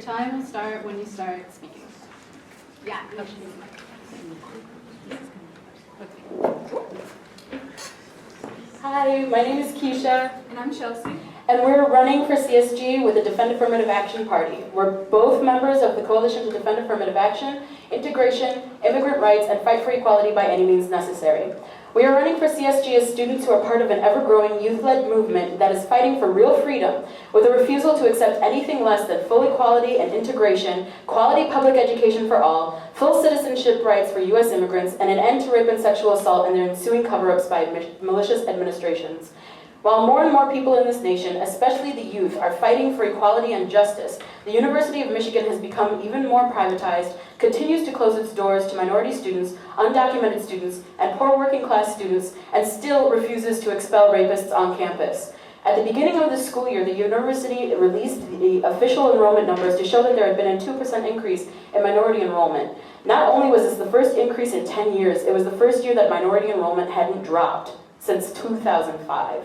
Your time will start when you start speaking. Yeah. Hi, my name is Keisha. And I'm Chelsea. And we're running for CSG with the Defend Affirmative Action Party. We're both members of the Coalition to Defend Affirmative Action, Integration, Immigrant Rights, and Fight for Equality by any means necessary. We are running for CSG as students who are part of an ever-growing youth-led movement that is fighting for real freedom, with a refusal to accept anything less than full equality and integration, quality public education for all, full citizenship rights for U.S. immigrants, and an end to rape and sexual assault and their ensuing cover-ups by malicious administrations. While more and more people in this nation, especially the youth, are fighting for equality and justice, the University of Michigan has become even more privatized, continues to close its doors to minority students, undocumented students, and poor working class students, and still refuses to expel rapists on campus. At the beginning of the school year, the university released the official enrollment numbers to show that there had been a 2% increase in minority enrollment. Not only was this the first increase in 10 years, it was the first year that minority enrollment hadn't dropped since 2005.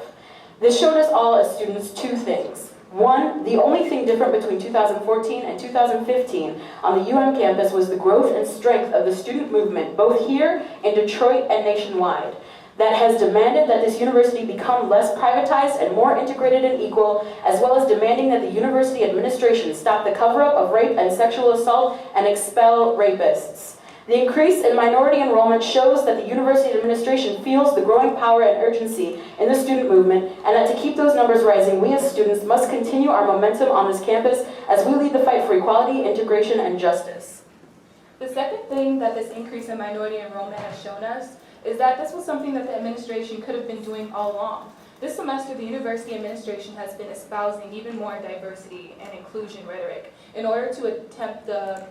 This showed us all as students two things. One, the only thing different between 2014 and 2015 on the UM campus was the growth and strength of the student movement, both here in Detroit and nationwide, that has demanded that this university become less privatized and more integrated and equal, as well as demanding that the university administration stop the cover-up of rape and sexual assault and expel rapists. The increase in minority enrollment shows that the university administration feels the growing power and urgency in the student movement, and that to keep those numbers rising, we as students must continue our momentum on this campus as we lead the fight for equality, integration, and justice. The second thing that this increase in minority enrollment has shown us is that this was something that the administration could have been doing all along. This semester, the university administration has been espousing even more diversity and inclusion rhetoric in order to attempt to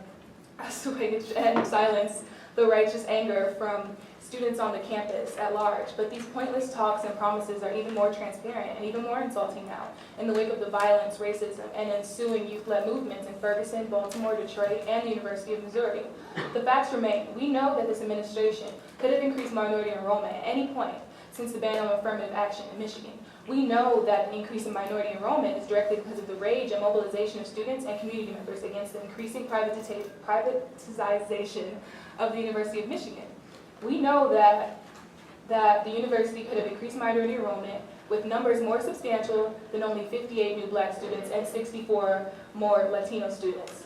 assuage and silence the righteous anger from students on the campus at large. But these pointless talks and promises are even more transparent and even more insulting now in the wake of the violence, racism, and ensuing youth-led movements in Ferguson, Baltimore, Detroit, and the University of Missouri. The facts remain. We know that this administration could have increased minority enrollment at any point since the ban on affirmative action in Michigan. We know that the increase in minority enrollment is directly because of the rage and mobilization of students and community members against the increasing privatization of the University of Michigan. We know that the university could have increased minority enrollment with numbers more substantial than only 58 new black students and 64 more Latino students.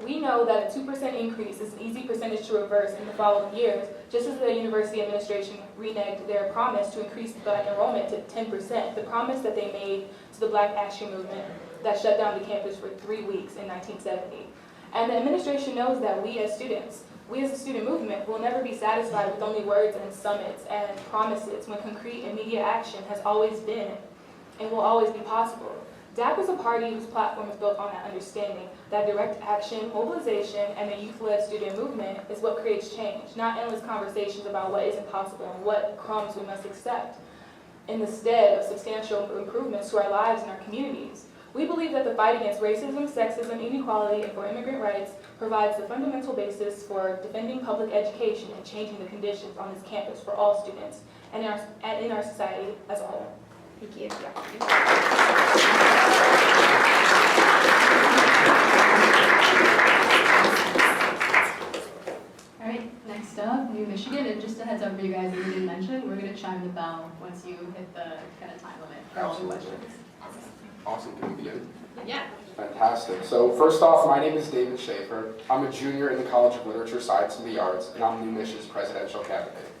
We know that a 2% increase is an easy percentage to reverse in the following years, just as the university administration reneged their promise to increase black enrollment to 10%, the promise that they made to the Black Action Movement that shut down the campus for 3 weeks in 1970. And the administration knows that we as students, we as a student movement, will never be satisfied with only words and summits and promises when concrete immediate action has always been and will always be possible. DAP is a party whose platform is built on that understanding that direct action, mobilization, and the youth-led student movement is what creates change, not endless conversations about what isn't possible and what crumbs we must accept, in the stead of substantial improvements to our lives and our communities. We believe that the fight against racism, sexism, inequality, and for immigrant rights provides the fundamental basis for defending public education and changing the conditions on this campus for all students and in our society as a whole. Thank you. All right, next up, New Michigan. And just a heads up for you guys, as we didn't mention, we're going to chime the bell once you hit the kind of time limit for all the questions. Awesome, can we begin? Yeah. Fantastic. So first off, my name is David Schaefer. I'm a junior in the College of Literature, Science, and the Arts, and I'm New Michigan's presidential candidate.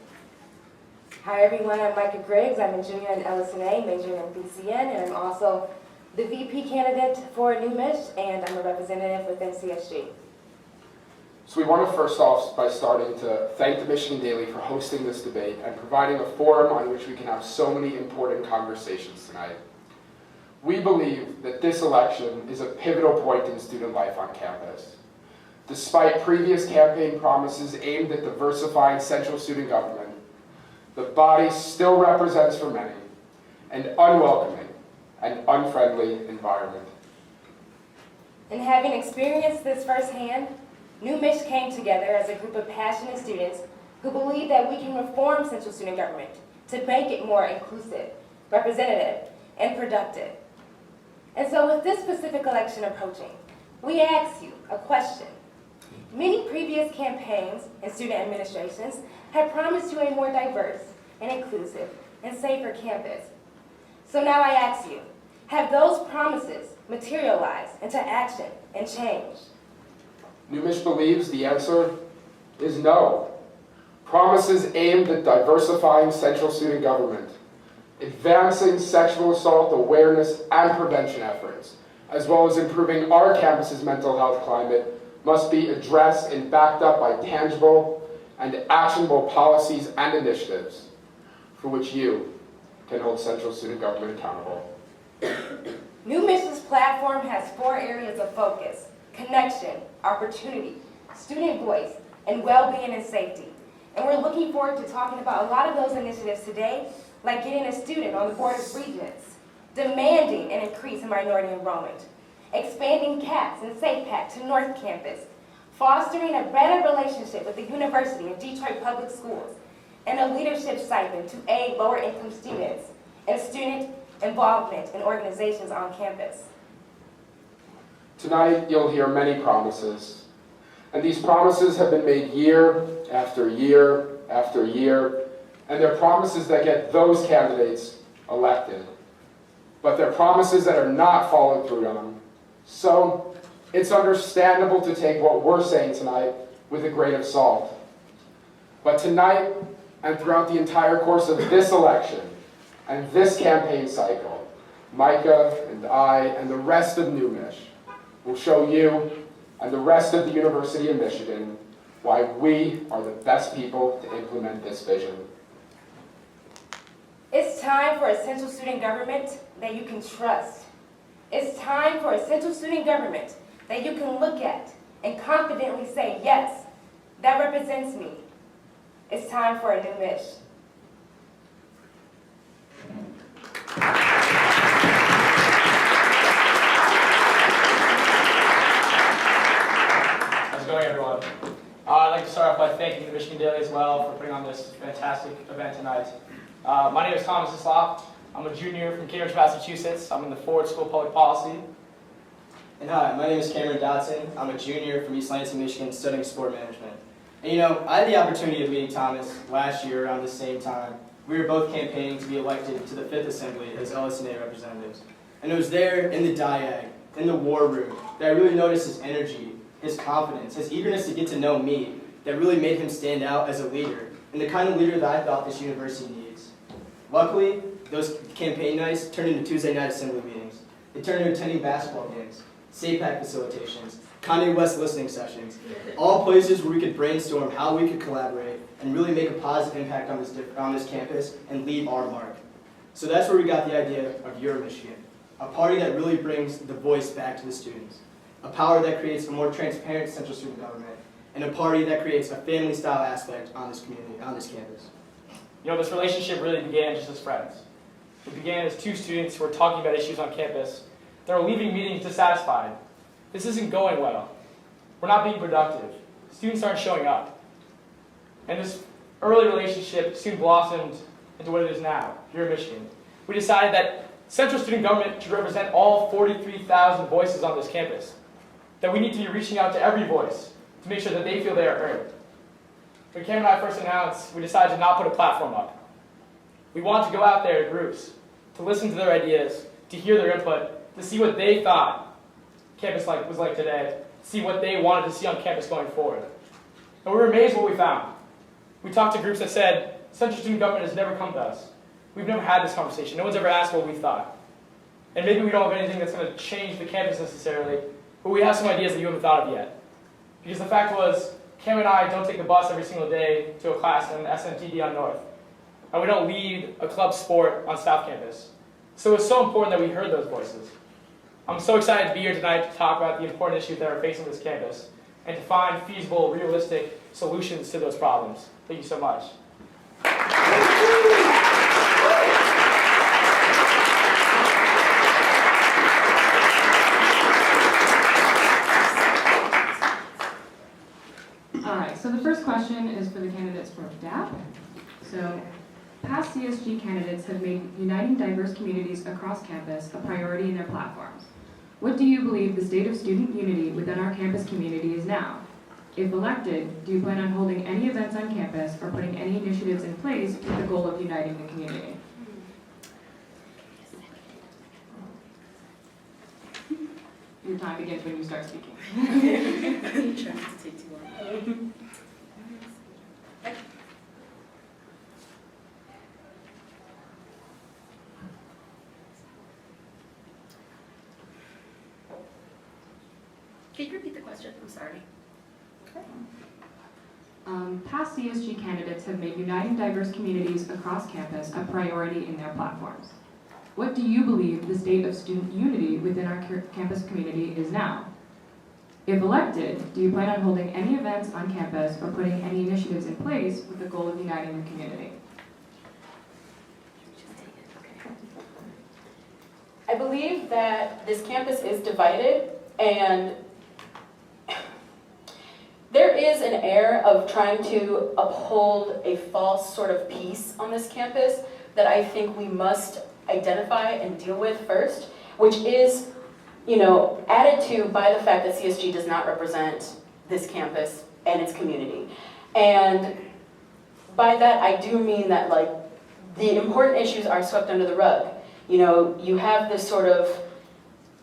Hi everyone, I'm Micah Griggs. I'm a junior in LSNA, majoring in BCN, and I'm also the VP candidate for New Mich, and I'm a representative within CSG. So we want to first off by starting to thank the Michigan Daily for hosting this debate and providing a forum on which we can have so many important conversations tonight. We believe that this election is a pivotal point in student life on campus. Despite previous campaign promises aimed at diversifying central student government, the body still represents for many an unwelcoming and unfriendly environment. And having experienced this firsthand, New Mich came together as a group of passionate students who believe that we can reform central student government to make it more inclusive, representative, and productive. And so with this specific election approaching, we ask you a question. Many previous campaigns and student administrations have promised you a more diverse and inclusive and safer campus. So now I ask you, have those promises materialized into action and change? New Mich believes the answer is no. Promises aimed at diversifying central student government, advancing sexual assault awareness and prevention efforts, as well as improving our campus's mental health climate, must be addressed and backed up by tangible and actionable policies and initiatives for which you can hold central student government accountable. New Mich's platform has 4 areas of focus: connection, opportunity, student voice, and well-being and safety. And we're looking forward to talking about a lot of those initiatives today, like getting a student on the Board of Regents, demanding an increase in minority enrollment, expanding CAPS and SafePack to North Campus, fostering a better relationship with the University and Detroit Public Schools, and a leadership stipend to aid lower-income students, and student involvement in organizations on campus. Tonight, you'll hear many promises, and these promises have been made year after year after year, and they're promises that get those candidates elected. But they're promises that are not followed through on. So it's understandable to take what we're saying tonight with a grain of salt. But tonight, and throughout the entire course of this election and this campaign cycle, Micah and I and the rest of New Mich will show you and the rest of the University of Michigan why we are the best people to implement this vision. It's time for a central student government that you can trust. It's time for a central student government that you can look at and confidently say, yes, that represents me. It's time for a new Mich. How's it going, everyone? I'd like to start off by thanking the Michigan Daily as well for putting on this fantastic event tonight. My name is Thomas Islop. I'm a junior from Cambridge, Massachusetts. I'm in the Ford School of Public Policy. And hi, my name is Cameron Dodson. I'm a junior from East Lansing, Michigan, studying sport management. And you know, I had the opportunity of meeting Thomas last year around the same time. We were both campaigning to be elected to the 5th Assembly as LSNA representatives. And it was there in the diag, in the war room, that I really noticed his energy, his confidence, his eagerness to get to know me, that really made him stand out as a leader, and the kind of leader that I thought this university needs. Luckily, those campaign nights turned into Tuesday night assembly meetings. They turned into attending basketball games, SAPAC facilitations, Kanye West listening sessions, all places where we could brainstorm how we could collaborate and really make a positive impact on this campus and leave our mark. So that's where we got the idea of Your Michigan, a party that really brings the voice back to the students, a power that creates a more transparent central student government, and a party that creates a family-style aspect on this community, on this campus. You know, this relationship really began just as friends. It began as 2 students who were talking about issues on campus. They were leaving meetings dissatisfied. This isn't going well. We're not being productive. Students aren't showing up. And this early relationship soon blossomed into what it is now, here in Michigan. We decided that central student government should represent all 43,000 voices on this campus. That we need to be reaching out to every voice to make sure that they feel they are heard. When Cam and I first announced, we decided to not put a platform up. We wanted to go out there to groups, to listen to their ideas, to hear their input, to see what they thought campus was like today, see what they wanted to see on campus going forward. And we were amazed what we found. We talked to groups that said, central student government has never come to us. We've never had this conversation. No one's ever asked what we thought. And maybe we don't have anything that's going to change the campus necessarily, but we have some ideas that you haven't thought of yet. Because the fact was, Cam and I don't take the bus every single day to a class in SMTD on North. And we don't lead a club sport on South Campus. So it's so important that we heard those voices. I'm so excited to be here tonight to talk about the important issues that are facing this campus and to find feasible, realistic solutions to those problems. Thank you so much. All right, so the first question is for the candidates for DAP. So, past CSG candidates have made uniting diverse communities across campus a priority in their platforms. What do you believe the state of student unity within our campus community is now? If elected, do you plan on holding any events on campus or putting any initiatives in place with the goal of uniting the community? Your time begins when you start speaking. Can you repeat the question? I'm sorry. Past CSG candidates have made uniting diverse communities across campus a priority in their platforms. What do you believe the state of student unity within our campus community is now? If elected, do you plan on holding any events on campus or putting any initiatives in place with the goal of uniting the community? I believe that this campus is divided, and there is an air of trying to uphold a false sort of peace on this campus that I think we must identify and deal with first, which is, added to by the fact that CSG does not represent this campus and its community. And by that, I do mean that, the important issues are swept under the rug. You have this sort of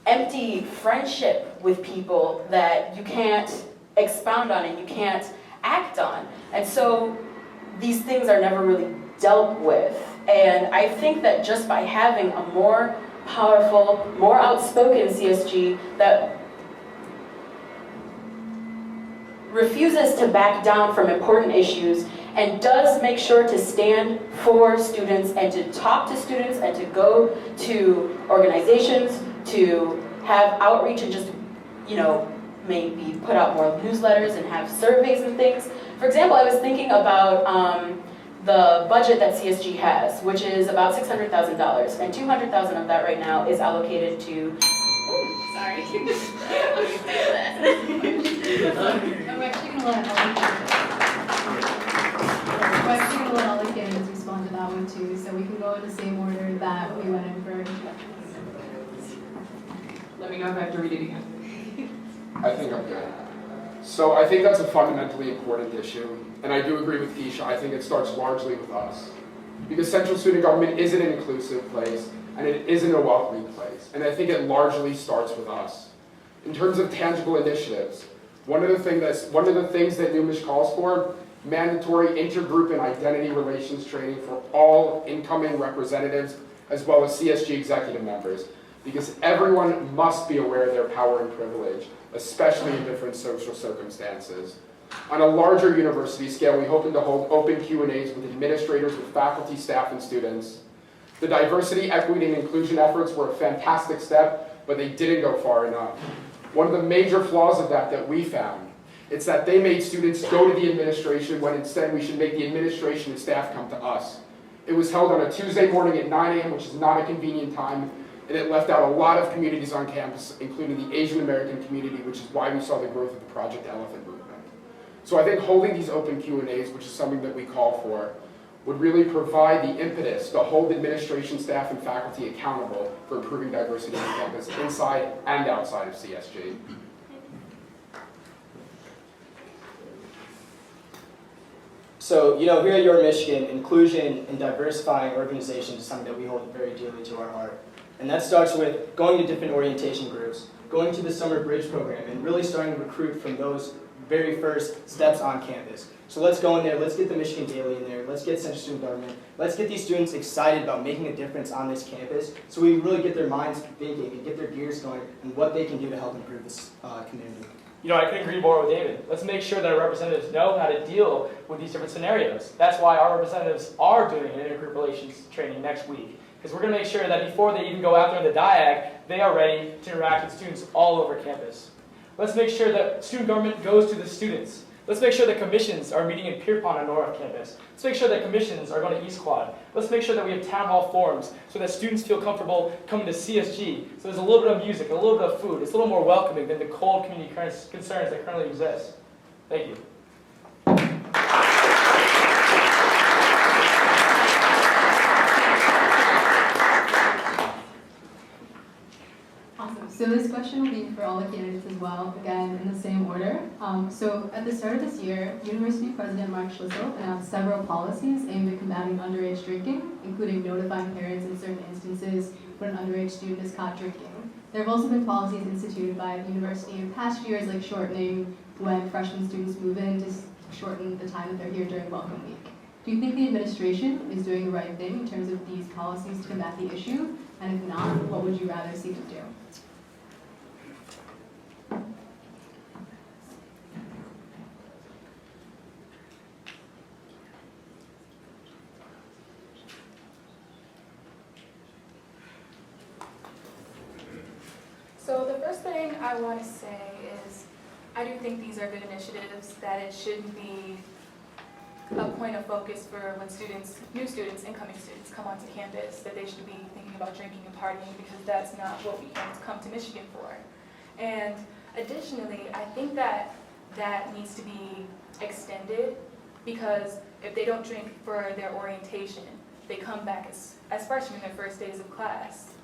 empty friendship with people that you can't expound on and you can't act on. And so these things are never really dealt with. And I think that just by having a more powerful, more outspoken CSG that refuses to back down from important issues and does make sure to stand for students and to talk to students and to go to organizations, to have outreach and just, maybe put out more newsletters and have surveys and things. For example, I was thinking about the budget that CSG has, which is about $600,000, and $200,000 of that right now is allocated to. Sorry. I'm actually gonna let all the candidates respond to that one too, so we can go in the same order that we went in for introductions. Let me know if I have to read it again. I think I'm good. So I think that's a fundamentally important issue, and I do agree with Keisha. I think it starts largely with us. Because central student government isn't an inclusive place, and it isn't a welcoming place, and I think it largely starts with us. In terms of tangible initiatives, one of the things that New Mich calls for, mandatory intergroup and identity relations training for all incoming representatives, as well as CSG executive members, because everyone must be aware of their power and privilege, especially in different social circumstances. On a larger university scale, we hope to hold open Q&As with administrators, with faculty, staff, and students. The diversity, equity, and inclusion efforts were a fantastic step, but they didn't go far enough. One of the major flaws of that we found, it's that they made students go to the administration when instead we should make the administration and staff come to us. It was held on a Tuesday morning at 9 a.m., which is not a convenient time, and it left out a lot of communities on campus, including the Asian American community, which is why we saw the growth of the Project Elephant movement. So I think holding these open Q&As, which is something that we call for, would really provide the impetus to hold administration, staff, and faculty accountable for improving diversity on campus, inside and outside of CSG. So, here at Your Michigan, inclusion and diversifying organizations is something that we hold very dearly to our heart. And that starts with going to different orientation groups, going to the Summer Bridge program, and really starting to recruit from those very first steps on campus. So let's go in there, let's get the Michigan Daily in there, let's get Central Student Government, let's get these students excited about making a difference on this campus so we really get their minds thinking and get their gears going and what they can do to help improve this community. I couldn't agree more with David. Let's make sure that our representatives know how to deal with these different scenarios. That's why our representatives are doing an intergroup relations training next week. Because we're going to make sure that before they even go out there in the diag, they are ready to interact with students all over campus. Let's make sure that student government goes to the students. Let's make sure that commissions are meeting in Pierpont on North Campus. Let's make sure that commissions are going to East Quad. Let's make sure that we have town hall forums so that students feel comfortable coming to CSG. So there's a little bit of music, a little bit of food. It's a little more welcoming than the cold community concerns that currently exist. Thank you. Awesome. So this question question will be for all the candidates as well, again, in the same order. So at the start of this year, University President Mark Schlissel announced several policies aimed at combating underage drinking, including notifying parents in certain instances when an underage student is caught drinking. There have also been policies instituted by the university in past years, like shortening when freshman students move in to shorten the time that they're here during welcome week. Do you think the administration is doing the right thing in terms of these policies to combat the issue? And if not, what would you rather see them do? So the first thing I want to say is I do think these are good initiatives, that it shouldn't be a point of focus for when students, new students, incoming students come onto campus, that they should be thinking about drinking and partying, because that's not what we come to Michigan for. And additionally, I think that that needs to be extended, because if they don't drink for their orientation, they come back as freshmen their first days of class,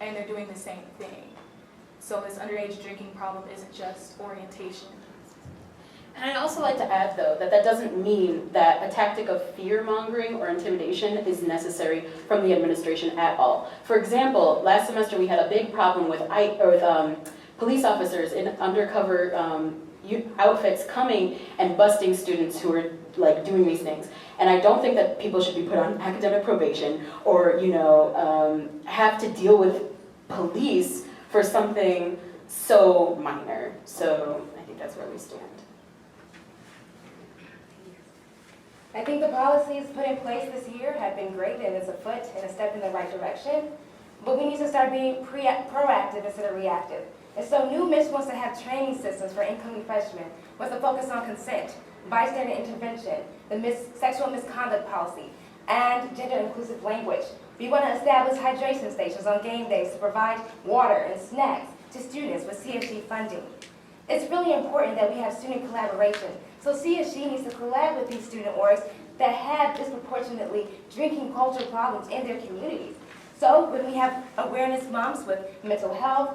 and they're doing the same thing. So this underage drinking problem isn't just orientation. And I'd also like to add, though, that that doesn't mean that a tactic of fear-mongering or intimidation is necessary from the administration at all. For example, last semester we had a big problem with police officers in undercover outfits coming and busting students who were like doing these things. And I don't think that people should be put on academic probation or, have to deal with police for something so minor. So I think that's where we stand. I think the policies put in place this year have been great, and it's a foot and a step in the right direction. But we need to start being proactive instead of reactive. And so New Mich wants to have training systems for incoming freshmen, wants to focus on consent, bystander intervention, the sexual misconduct policy, and gender-inclusive language. We want to establish hydration stations on game days to provide water and snacks to students with CSG funding. It's really important that we have student collaboration. So CSG needs to collab with these student orgs that have disproportionately drinking culture problems in their communities. So when we have awareness months with mental health,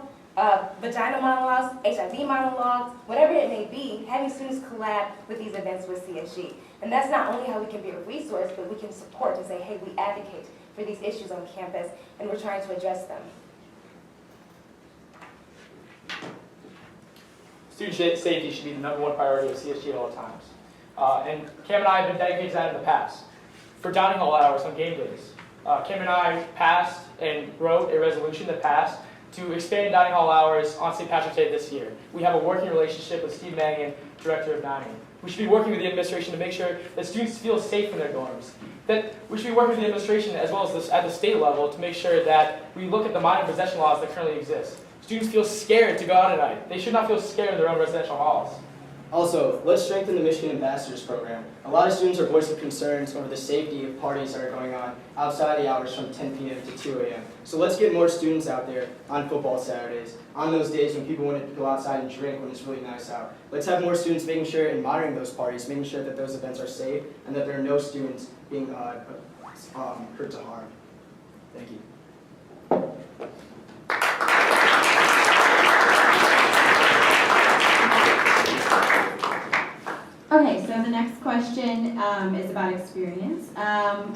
vagina monologues, HIV monologues, whatever it may be, having students collab with these events with CSG. And that's not only how we can be a resource, but we can support and say, hey, we advocate for these issues on campus, and we're trying to address them. Student safety should be the #1 priority of CSG at all times. And Cam and I have been dedicated to that in the past. For dining hall hours on game days, Cam and I passed and wrote a resolution that passed to expand dining hall hours on St. Patrick's Day this year. We have a working relationship with Steve Mangan, Director of Dining. We should be working with the administration to make sure that students feel safe in their dorms. That we should be working with the administration as well as at the state level to make sure that we look at the minor possession laws that currently exist. Students feel scared to go out at night. They should not feel scared in their own residential halls. Also, let's strengthen the Michigan Ambassadors Program. A lot of students are voicing concerns over the safety of parties that are going on outside the hours from 10 p.m. to 2 a.m. So let's get more students out there on football Saturdays, on those days when people want to go outside and drink when it's really nice out. Let's have more students making sure and monitoring those parties, making sure that those events are safe and that there are no students being hurt to harm. Thank you. Okay, so the next question is about experience.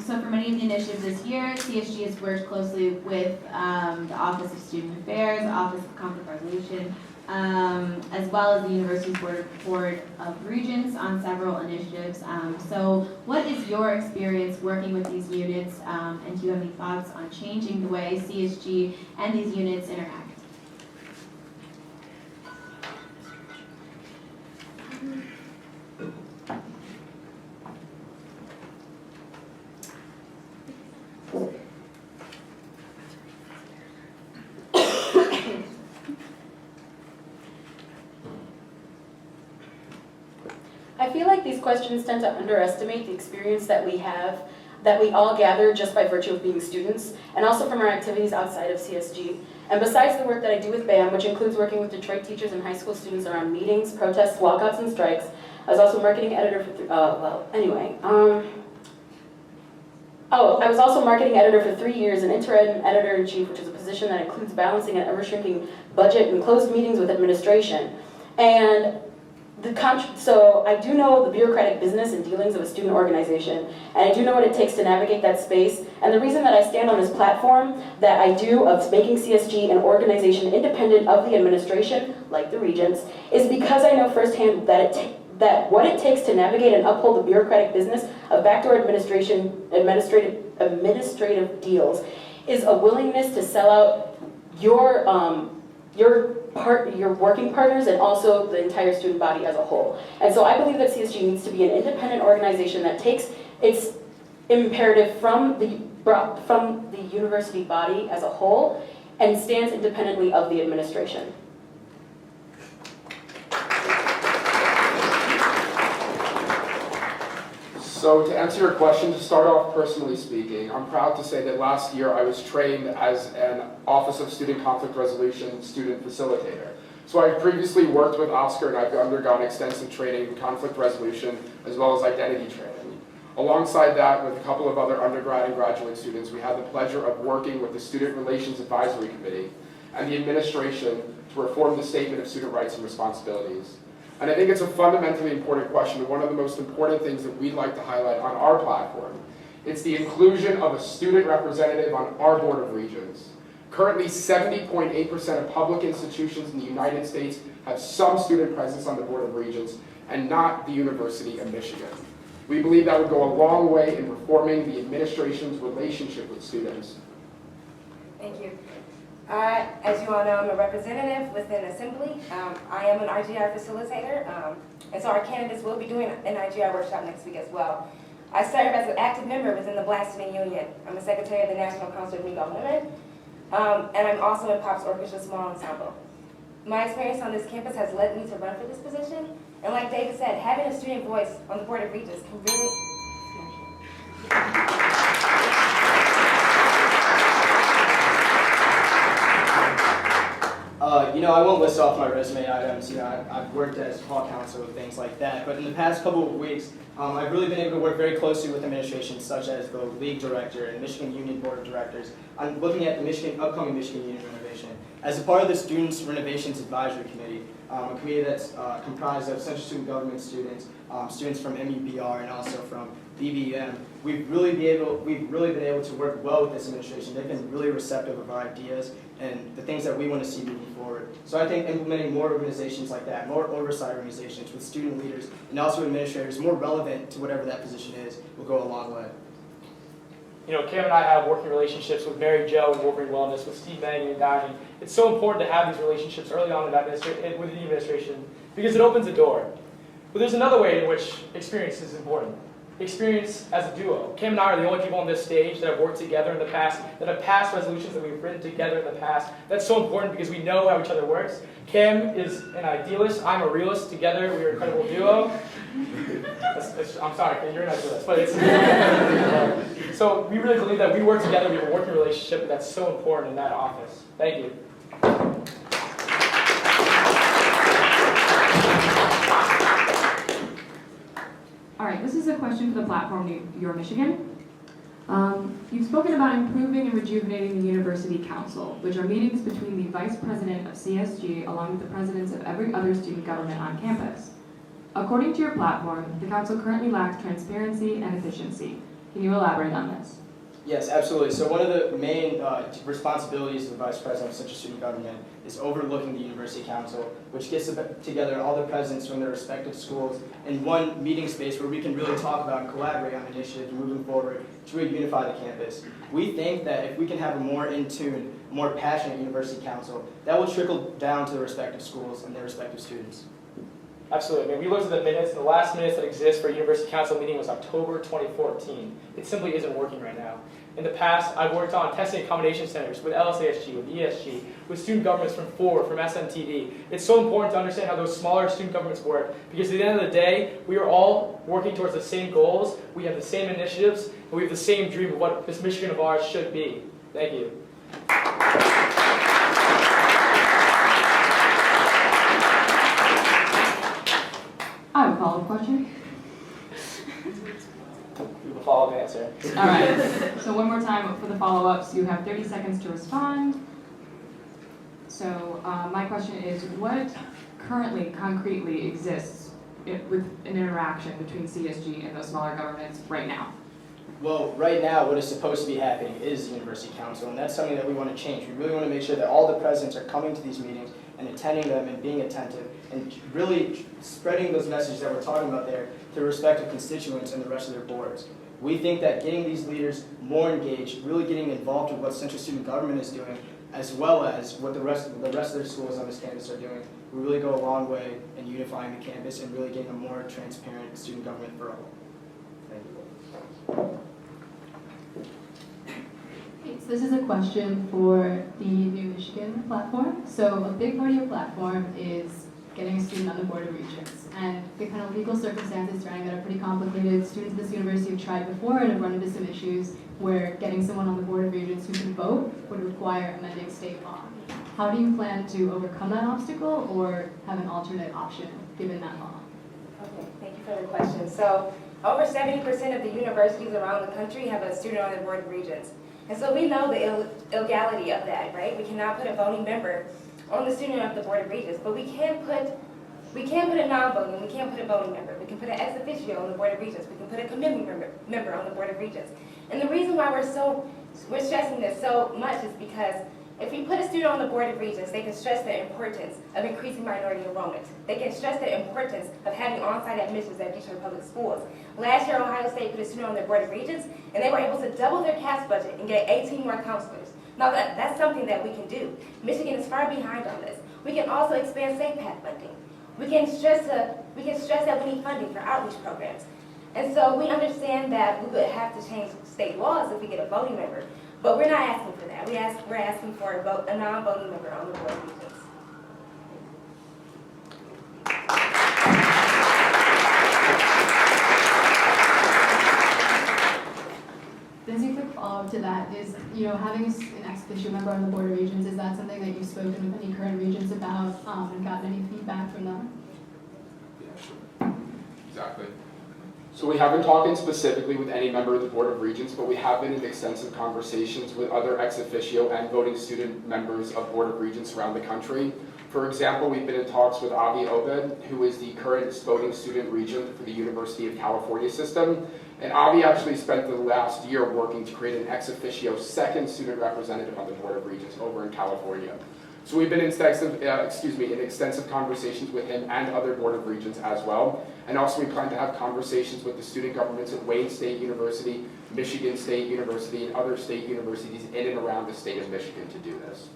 So for many of the initiatives this year, CSG has worked closely with the Office of Student Affairs, Office of Conflict Resolution, as well as the University's Board of Regents on several initiatives. So what is your experience working with these units, and do you have any thoughts on changing the way CSG and these units interact? I feel like these questions tend to underestimate the experience that we have, that we all gather just by virtue of being students, and also from our activities outside of CSG. And besides the work that I do with BAM, which includes working with Detroit teachers and high school students around meetings, protests, walkouts, and strikes, I was also marketing editor for, Oh, I was also marketing editor for 3 years and interim editor-in-chief, which is a position that includes balancing an ever-shrinking budget and closed meetings with administration. And so I do know the bureaucratic business and dealings of a student organization, and I do know what it takes to navigate that space. And the reason that I stand on this platform that I do of making CSG an organization independent of the administration, like the regents, is because I know firsthand that what it takes to navigate and uphold the bureaucratic business of backdoor administrative deals is a willingness to sell out your working partners and also the entire student body as a whole. And so I believe that CSG needs to be an independent organization that takes its imperative from the university body as a whole and stands independently of the administration. So to answer your question, to start off personally speaking, I'm proud to say that last year I was trained as an Office of Student Conflict Resolution student facilitator. So I previously worked with Oscar and I've undergone extensive training in conflict resolution as well as identity training. Alongside that, with a couple of other undergrad and graduate students, we had the pleasure of working with the Student Relations Advisory Committee and the administration to reform the Statement of Student Rights and Responsibilities. And I think it's a fundamentally important question, and one of the most important things that we'd like to highlight on our platform. It's the inclusion of a student representative on our Board of Regents. Currently, 70.8% of public institutions in the United States have some student presence on the Board of Regents, and not the University of Michigan. We believe that would go a long way in reforming the administration's relationship with students. Thank you. As you all know, I'm a representative within Assembly. I am an IGI facilitator, and so our candidates will be doing an IGI workshop next week as well. I serve as an active member within the Black Student Union. I'm a secretary of the National Council of Negro Women, and I'm also in Pop's Orchestra Small Ensemble. My experience on this campus has led me to run for this position, and like David said, having a student voice on the Board of Regents can really... I won't list off my resume items. I've worked as hall counsel and things like that. But in the past couple of weeks, I've really been able to work very closely with administrations such as the League Director and Michigan Union Board of Directors. I'm looking at the upcoming Michigan Union renovation. As a part of the Students Renovations Advisory Committee, a committee that's comprised of Central Student Government students, students from MEBR and also from BBM, we've really been able to work well with this administration. They've been really receptive of our ideas and the things that we want to see moving forward. So I think implementing more organizations like that, more oversight organizations with student leaders and also administrators more relevant to whatever that position is, will go a long way. Cam and I have working relationships with Mary Jo and Wolverine Wellness, with Steve Manning and Dining. It's so important to have these relationships early on with the administration because it opens a door. But there's another way in which experience is important. Experience as a duo. Cam and I are the only people on this stage that have worked together in the past, that have passed resolutions that we've written together in the past. That's so important because we know how each other works. Cam is an idealist, I'm a realist. Together, we are an incredible duo. I'm sorry, you're an idealist, but it's... So we really believe that we work together, we have a working relationship, and that's so important in that office. Thank you. All right, this is a question for the platform, Your Michigan. You've spoken about improving and rejuvenating the University Council, which are meetings between the Vice President of CSG along with the presidents of every other student government on campus. According to your platform, the Council currently lacks transparency and efficiency. Can you elaborate on this? Yes, absolutely. So one of the main responsibilities of the Vice President of Central Student Government is overlooking the University Council, which gets together all the presidents from their respective schools in one meeting space where we can really talk about and collaborate on initiatives moving forward to really unify the campus. We think that if we can have a more in-tune, more passionate University Council, that will trickle down to the respective schools and their respective students. Absolutely. I mean, we looked at the minutes, and the last minutes that exist for a University Council meeting was October 2014. It simply isn't working right now. In the past, I've worked on testing accommodation centers with LSASG, with ESG, with student governments from FOR, from SMTD. It's so important to understand how those smaller student governments work, because at the end of the day, we are all working towards the same goals, we have the same initiatives, and we have the same dream of what this Michigan of ours should be. Thank you. I have a follow-up question. We have a follow-up answer. All right. So one more time for the follow-ups. You have 30 seconds to respond. So my question is, what currently, concretely exists with an interaction between CSG and those smaller governments right now? Well, right now, what is supposed to be happening is the University Council, and that's something that we want to change. We really want to make sure that all the presidents are coming to these meetings and attending them and being attentive and really spreading those messages that we're talking about there to their respective constituents and the rest of their boards. We think that getting these leaders more engaged, really getting involved with what central student government is doing, as well as what the rest of their schools on this campus are doing, will really go a long way in unifying the campus and really getting a more transparent student government for all. Thank you. Okay, so this is a question for the New Michigan platform. So a big part of your platform is getting a student on the Board of Regents. And the kind of legal circumstances surrounding that are pretty complicated. Students at this university have tried before and have run into some issues where getting someone on the Board of Regents who can vote would require amending state law. How do you plan to overcome that obstacle or have an alternate option given that law? Okay, thank you for the question. So over 70% of the universities around the country have a student on their Board of Regents. And so we know the illegality of that, right? We cannot put a voting member on the student of the Board of Regents, but we can put a non-voting, we can't put a voting member. We can put an ex officio on the Board of Regents. We can put a committee member on the Board of Regents. And the reason why we're stressing this so much is because if we put a student on the Board of Regents, they can stress the importance of increasing minority enrollment. They can stress the importance of having on-site admissions at Detroit Public Schools. Last year, Ohio State put a student on their Board of Regents, and they were able to double their CAS budget and get 18 more counselors. Now, that's something that we can do. Michigan is far behind on this. We can also expand Safe Path funding. We can stress that we need funding for outreach programs. And so we understand that we would have to change state laws if we get a voting member. But we're not asking for that. We're asking for a non-voting member on the Board of Regents. As a quick follow-up to that is, having an ex officio member on the Board of Regents, is that something that you've spoken with any current regents about and gotten any feedback from them? Yeah, sure. Exactly. So we haven't talked specifically with any member of the Board of Regents, but we have been in extensive conversations with other ex officio and voting student members of Board of Regents around the country. For example, we've been in talks with Avi Obed, who is the current voting student regent for the University of California system. And Avi actually spent the last year working to create an ex officio second student representative on the Board of Regents over in California. So we've been in extensive conversations with him and other Board of Regents as well. And also we plan to have conversations with the student governments at Wayne State University, Michigan State University, and other state universities in and around the state of Michigan to do this.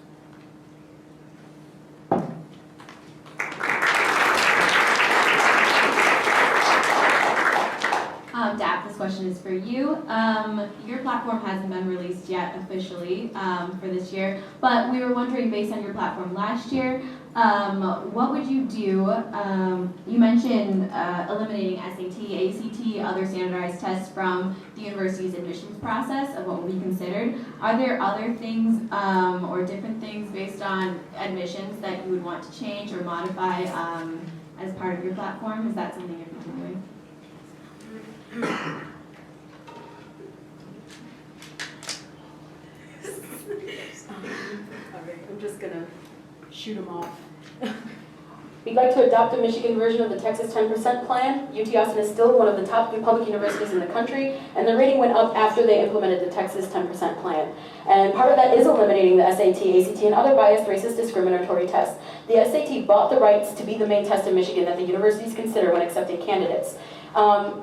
Dap, this question is for you. Your platform hasn't been released yet officially for this year, but we were wondering, based on your platform last year, what would you do? You mentioned eliminating SAT, ACT, other standardized tests from the university's admissions process of what would be considered. Are there other things or different things based on admissions that you would want to change or modify as part of your platform? Is that something you're considering? I'm just gonna shoot them off. We'd like to adopt a Michigan version of the Texas 10% plan. UT Austin is still one of the top public universities in the country, and the rating went up after they implemented the Texas 10% plan. And part of that is eliminating the SAT, ACT, and other biased, racist, discriminatory tests. The SAT bought the rights to be the main test in Michigan that the universities consider when accepting candidates.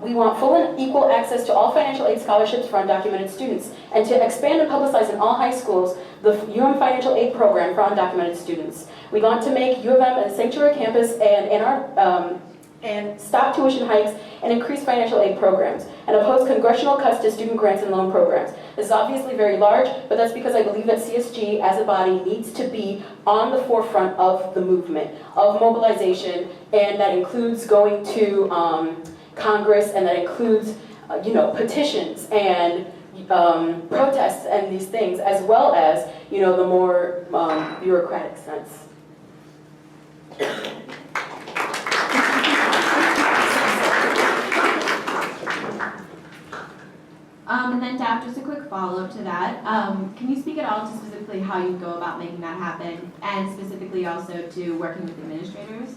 We want full and equal access to all financial aid scholarships for undocumented students, and to expand and publicize in all high schools the Financial Aid Program for undocumented students. We want to make U of M a sanctuary campus and stop tuition hikes and increase financial aid programs, and oppose congressional cuts to student grants and loan programs. This is obviously very large, but that's because I believe that CSG as a body needs to be on the forefront of the movement, of mobilization, and that includes going to Congress, and that includes, petitions and protests and these things, as well as, the more bureaucratic sense. And then Daph, just a quick follow-up to that. Can you speak at all to specifically how you go about making that happen, and specifically also to working with administrators?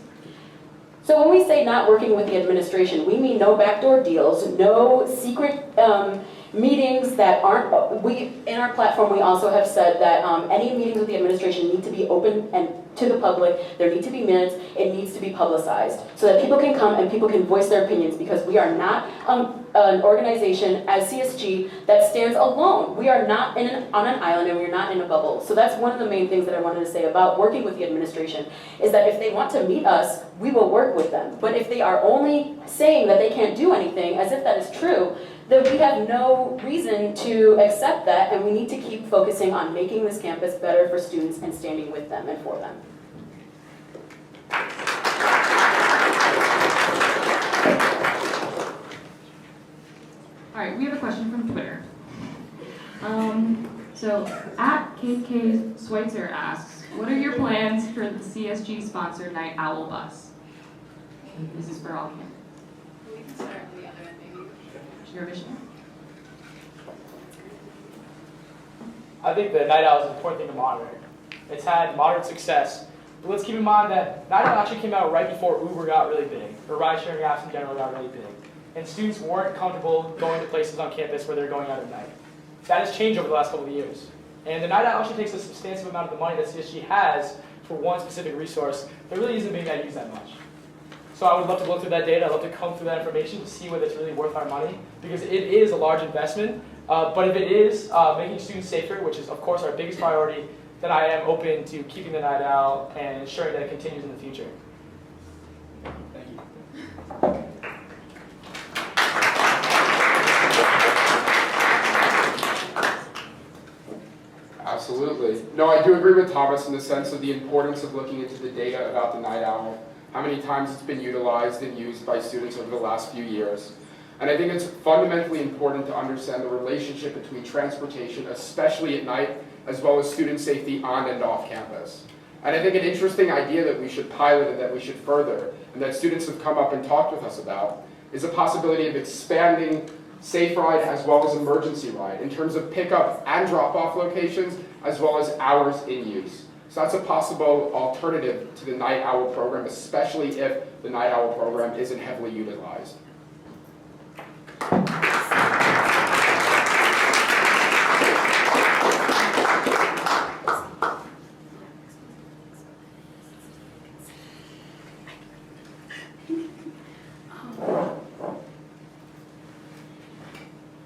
So when we say not working with the administration, we mean no backdoor deals, no secret meetings that aren't, in our platform we also have said that any meetings with the administration need to be open and to the public, there need to be minutes, it needs to be publicized so that people can come and people can voice their opinions, because we are not an organization as CSG that stands alone. We are not on an island, and we're not in a bubble. So that's one of the main things that I wanted to say about working with the administration, is that if they want to meet us, we will work with them. But if they are only saying that they can't do anything, as if that is true, then we have no reason to accept that, and we need to keep focusing on making this campus better for students and standing with them and for them. All right, we have a question from Twitter. So at KK Schweitzer asks, what are your plans for the CSG-sponsored Night Owl bus? This is for all campus. We can start on the other end, maybe. Your vision? I think the Night Owl is an important thing to monitor. It's had moderate success, but let's keep in mind that Night Owl actually came out right before Uber got really big, or ride-sharing apps in general got really big, and students weren't comfortable going to places on campus where they're going out at night. That has changed over the last couple of years. And the Night Owl actually takes a substantial amount of the money that CSG has for one specific resource that really isn't being used that much. So I would love to look through that data, I'd love to comb through that information to see whether it's really worth our money, because it is a large investment. But if it is making students safer, which is of course our biggest priority, then I am open to keeping the Night Owl and ensuring that it continues in the future. Thank you. Absolutely. No, I do agree with Thomas in the sense of the importance of looking into the data about the Night Owl, how many times it's been utilized and used by students over the last few years. And I think it's fundamentally important to understand the relationship between transportation, especially at night, as well as student safety on and off campus. And I think an interesting idea that we should pilot and that we should further, and that students have come up and talked with us about, is a possibility of expanding Safe Ride as well as Emergency Ride in terms of pickup and drop-off locations, as well as hours in use. So that's a possible alternative to the Night Owl program, especially if the Night Owl program isn't heavily utilized.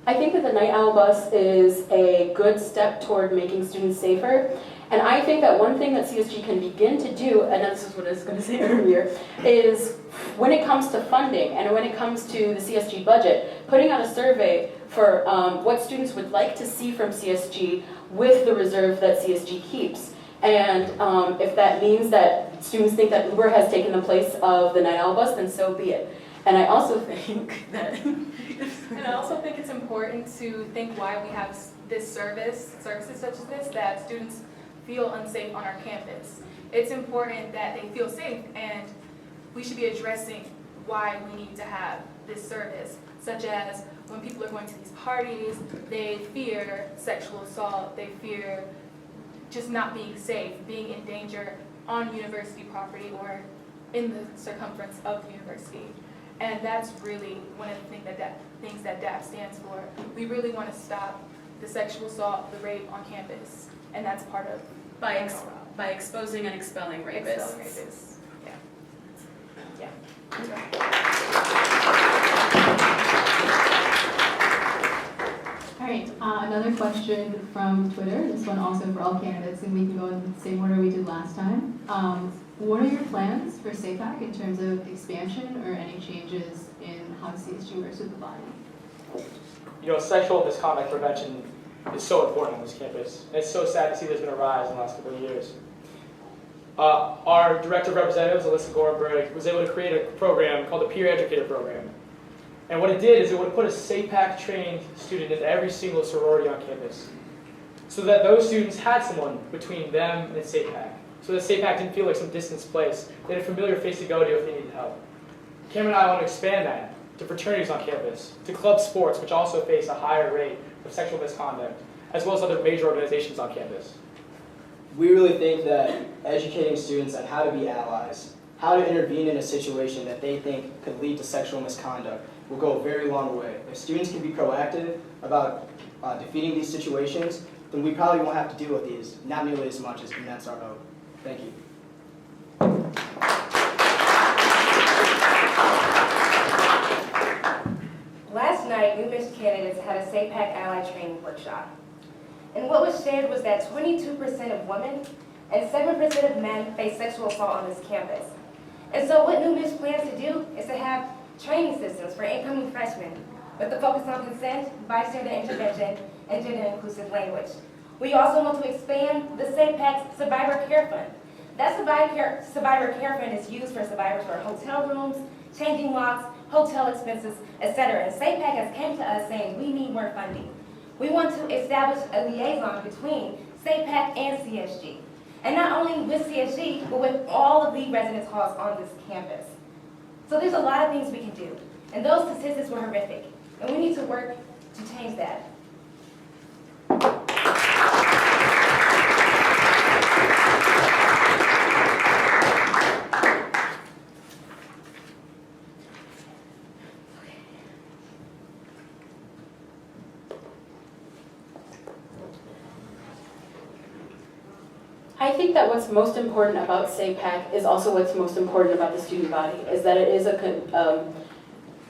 I think that the Night Owl bus is a good step toward making students safer. And I think that one thing that CSG can begin to do, and this is what I was going to say earlier, is when it comes to funding and when it comes to the CSG budget, putting out a survey for what students would like to see from CSG with the reserve that CSG keeps. And if that means that students think that Uber has taken the place of the Night Owl bus, then so be it. And I also think that And I also think it's important to think why we have this services such as this, that students feel unsafe on our campus. It's important that they feel safe, and we should be addressing why we need to have this service, such as when people are going to these parties, they fear sexual assault, they fear just not being safe, being in danger on university property or in the circumference of the university. And that's really one of the things that DAP stands for. We really want to stop the sexual assault, the rape on campus, and that's part of By exposing and expelling rapists. expelling rapists. Yeah. All right, another question from Twitter, this one also for all candidates, and we can go in the same order we did last time. What are your plans for SAPAC in terms of expansion or any changes in how CSG works with the body? You know, sexual misconduct prevention is so important on this campus. And it's so sad to see there's been a rise in the last couple of years. Our Director of Representatives, Alyssa Gorenberg, was able to create a program called the Peer Educator Program. And what it did is it would put a SAPAC-trained student in every single sorority on campus, so that those students had someone between them and SAPAC. So that SAPAC didn't feel like some distant place. They had a familiar face to go to if they needed help. Cameron and I want to expand that to fraternities on campus, to club sports, which also face a higher rate of sexual misconduct, as well as other major organizations on campus. We really think that educating students on how to be allies, how to intervene in a situation that they think could lead to sexual misconduct will go a very long way. If students can be proactive about defeating these situations, then we probably won't have to deal with these, not nearly as much, and that's our hope. Thank you. Last night, new Miss candidates had a SAPAC Ally Training Workshop. And what was shared was that 22% of women and 7% of men face sexual assault on this campus. And so what New Miss plans to do is to have training systems for incoming freshmen with the focus on consent, bystander intervention, and gender-inclusive language. We also want to expand the SAPAC Survivor Care Fund. That Survivor Care Fund is used for survivors for hotel rooms, changing locks, hotel expenses, etc. And SAPAC has came to us saying we need more funding. We want to establish a liaison between SAPAC and CSG. And not only with CSG, but with all of the residence halls on this campus. So there's a lot of things we can do. And those statistics were horrific. And we need to work to change that. I think that what's most important about SAPAC is also what's most important about the student body, is that it is a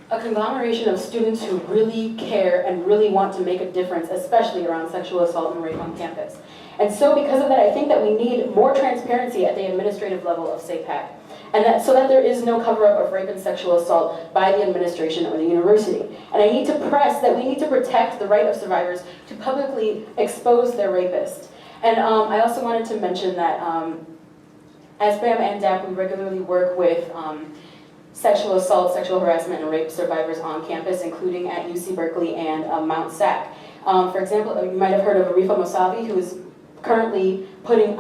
conglomeration of students who really care and really want to make a difference, especially around sexual assault and rape on campus. And so because of that, I think that we need more transparency at the administrative level of SAPAC, and that so that there is no cover-up of rape and sexual assault by the administration or the university. And I need to press that we need to protect the right of survivors to publicly expose their rapist. And I also wanted to mention that as BAM and DAP, we regularly work with sexual assault, sexual harassment, and rape survivors on campus, including at UC Berkeley and Mount SAC. For example, you might have heard of Arifa Mosavi, who is currently putting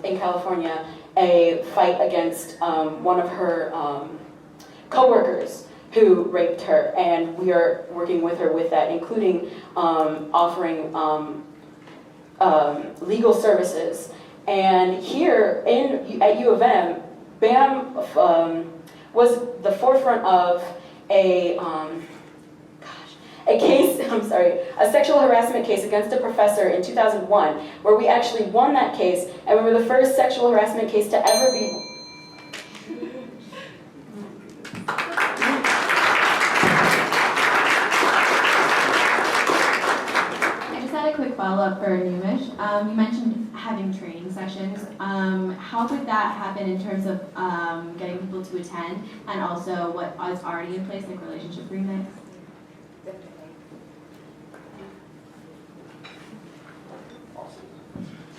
in California a fight against one of her co-workers who raped her, and we are working with her with that, including offering legal services. And here at U of M, BAM was the forefront of a sexual harassment case against a professor in 2001, where we actually won that case, and we were the first sexual harassment case to ever be. Quick follow-up for Numish. You mentioned having training sessions. How would that happen in terms of getting people to attend, and also what is already in place, like relationship remix? Awesome.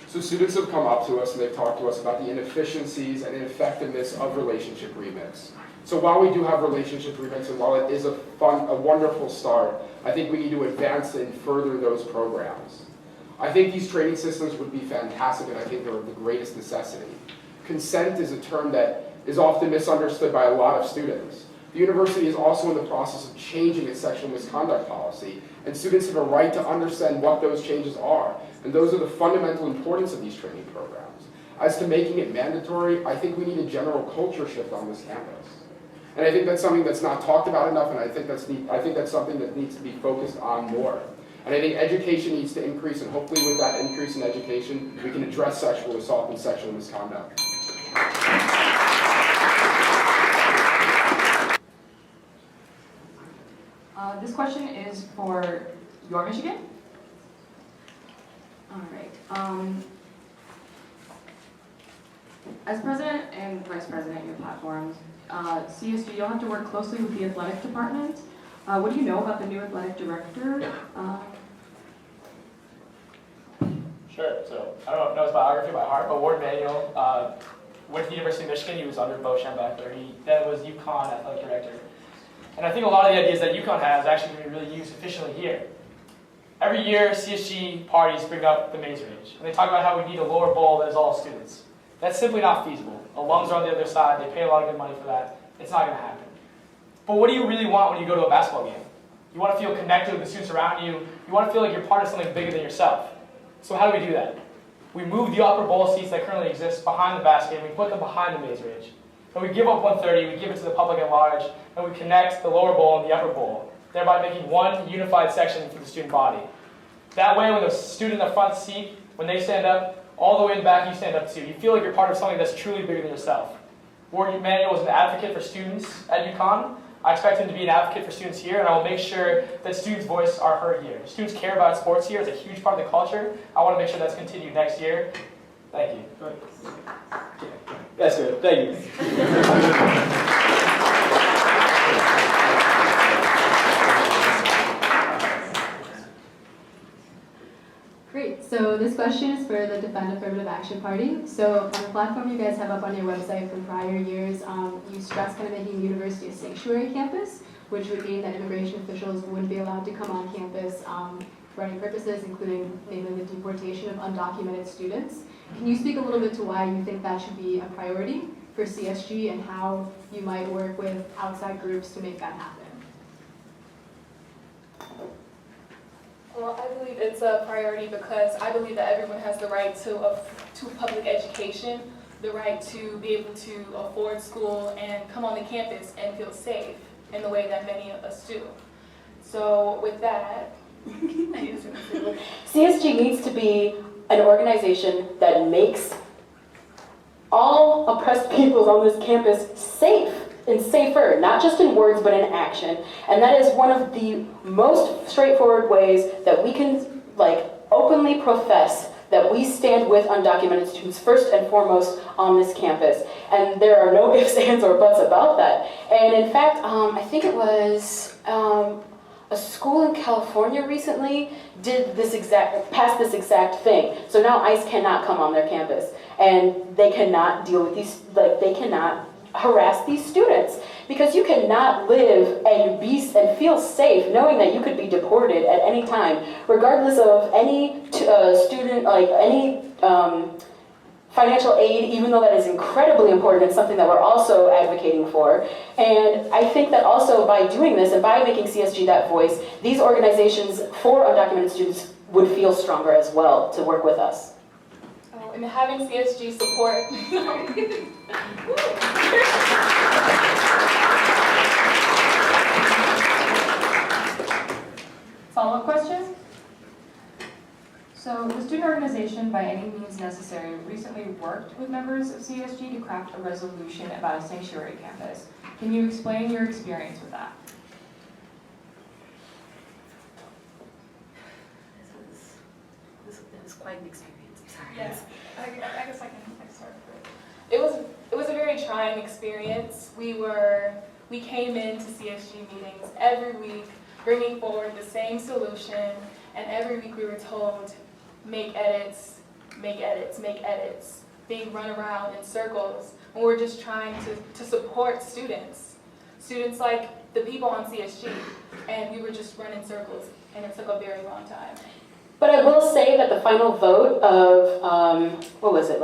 So students have come up to us and they've talked to us about the inefficiencies and ineffectiveness of relationship remix. So while we do have relationship remix, and while it is a wonderful start, I think we need to advance and further those programs. I think these training systems would be fantastic, and I think they're of the greatest necessity. Consent is a term that is often misunderstood by a lot of students. The university is also in the process of changing its sexual misconduct policy, and students have a right to understand what those changes are. And those are the fundamental importance of these training programs. As to making it mandatory, I think we need a general culture shift on this campus. And I think that's something that's not talked about enough, and I think that's something that needs to be focused on more. And I think education needs to increase, and hopefully with that increase in education, we can address sexual assault and sexual misconduct. This question is for your Michigan. All right. As president and vice president of your platforms, CSG, you'll have to work closely with the athletic department. What do you know about the new athletic director? Sure. So I don't know his biography by heart, but Ward Manuel went to the University of Michigan. He was under Bo Schembechler. He then was UConn athletic director. And I think a lot of the ideas that UConn has actually can be really used efficiently here. Every year, CSG parties bring up the Maze Range, and they talk about how we need a lower bowl that is all students. That's simply not feasible. Alums are on the other side. They pay a lot of good money for that. It's not going to happen. But what do you really want when you go to a basketball game? You want to feel connected with the students around you. You want to feel like you're part of something bigger than yourself. So how do we do that? We move the upper bowl seats that currently exist behind the basket, and we put them behind the maze ridge. And we give up 130, we give it to the public at large, and we connect the lower bowl and the upper bowl, thereby making one unified section for the student body. That way, when the student in the front seat, when they stand up, all the way in the back you stand up too. You feel like you're part of something that's truly bigger than yourself. Ward Emanuel was an advocate for students at UConn. I expect him to be an advocate for students here, and I will make sure that students' voices are heard here. Students care about sports here. It's a huge part of the culture. I want to make sure that's continued next year. Thank you. Go ahead. That's good. Thank you. Great, so this question is for the Defend Affirmative Action Party. So on the platform you guys have up on your website from prior years, you stress kind of making university a sanctuary campus, which would mean that immigration officials wouldn't be allowed to come on campus for any purposes, including namely the deportation of undocumented students. Can you speak a little bit to why you think that should be a priority for CSG and how you might work with outside groups to make that happen? Well, I believe it's a priority because I believe that everyone has the right to public education, the right to be able to afford school and come on the campus and feel safe in the way that many of us do. So with that, CSG needs to be an organization that makes all oppressed peoples on this campus safe and safer, not just in words, but in action. And that is one of the most straightforward ways that we can openly profess that we stand with undocumented students first and foremost on this campus. And there are no ifs, ands, or buts about that. And in fact, I think it was a school in California recently passed this exact thing. So now ICE cannot come on their campus, and they cannot deal with these, they cannot harass these students, because you cannot live and be and feel safe knowing that you could be deported at any time, regardless of any student, any financial aid, even though that is incredibly important and something that we're also advocating for. And I think that also by doing this and by making CSG that voice, these organizations for undocumented students would feel stronger as well to work with us. Oh, and having CSG support. Follow-up question? So the student organization, by any means necessary, recently worked with members of CSG to craft a resolution about a sanctuary campus. Can you explain your experience with that? This is quite an experience. I'm sorry. Yes, I guess I can start with it. It was a very trying experience. We came into CSG meetings every week, bringing forward the same solution, and every week we were told, make edits, make edits, make edits, being run around in circles, and we're just trying to support students like the people on CSG, and we were just running circles, and it took a very long time. But I will say that the final vote of, what was it,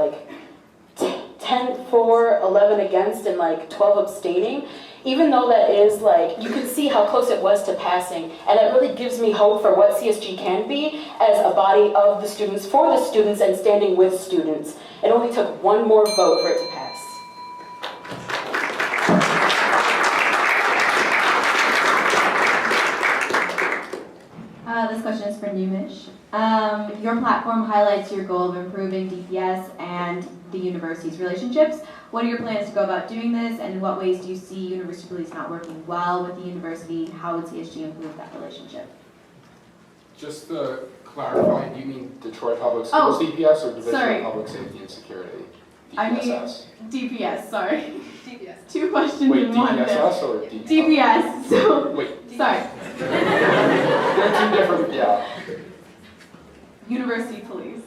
10 for, 11 against, and 12 abstaining, even though that is you can see how close it was to passing, and it really gives me hope for what CSG can be as a body of the students, for the students, and standing with students. It only took one more vote for it to pass. This question is for Numish. Your platform highlights your goal of improving DPS and the university's relationships. What are your plans to go about doing this, and in what ways do you see university police not working well with the university? How would CSG improve that relationship? Just to clarify, do you mean Detroit Public Schools DPS or Division sorry. of Public Safety and Security? DPSS. I mean DPS, sorry. DPS. Two questions Wait, in one. DPSS or DPS? DPS, so, Wait, sorry. they're two different, yeah. University police.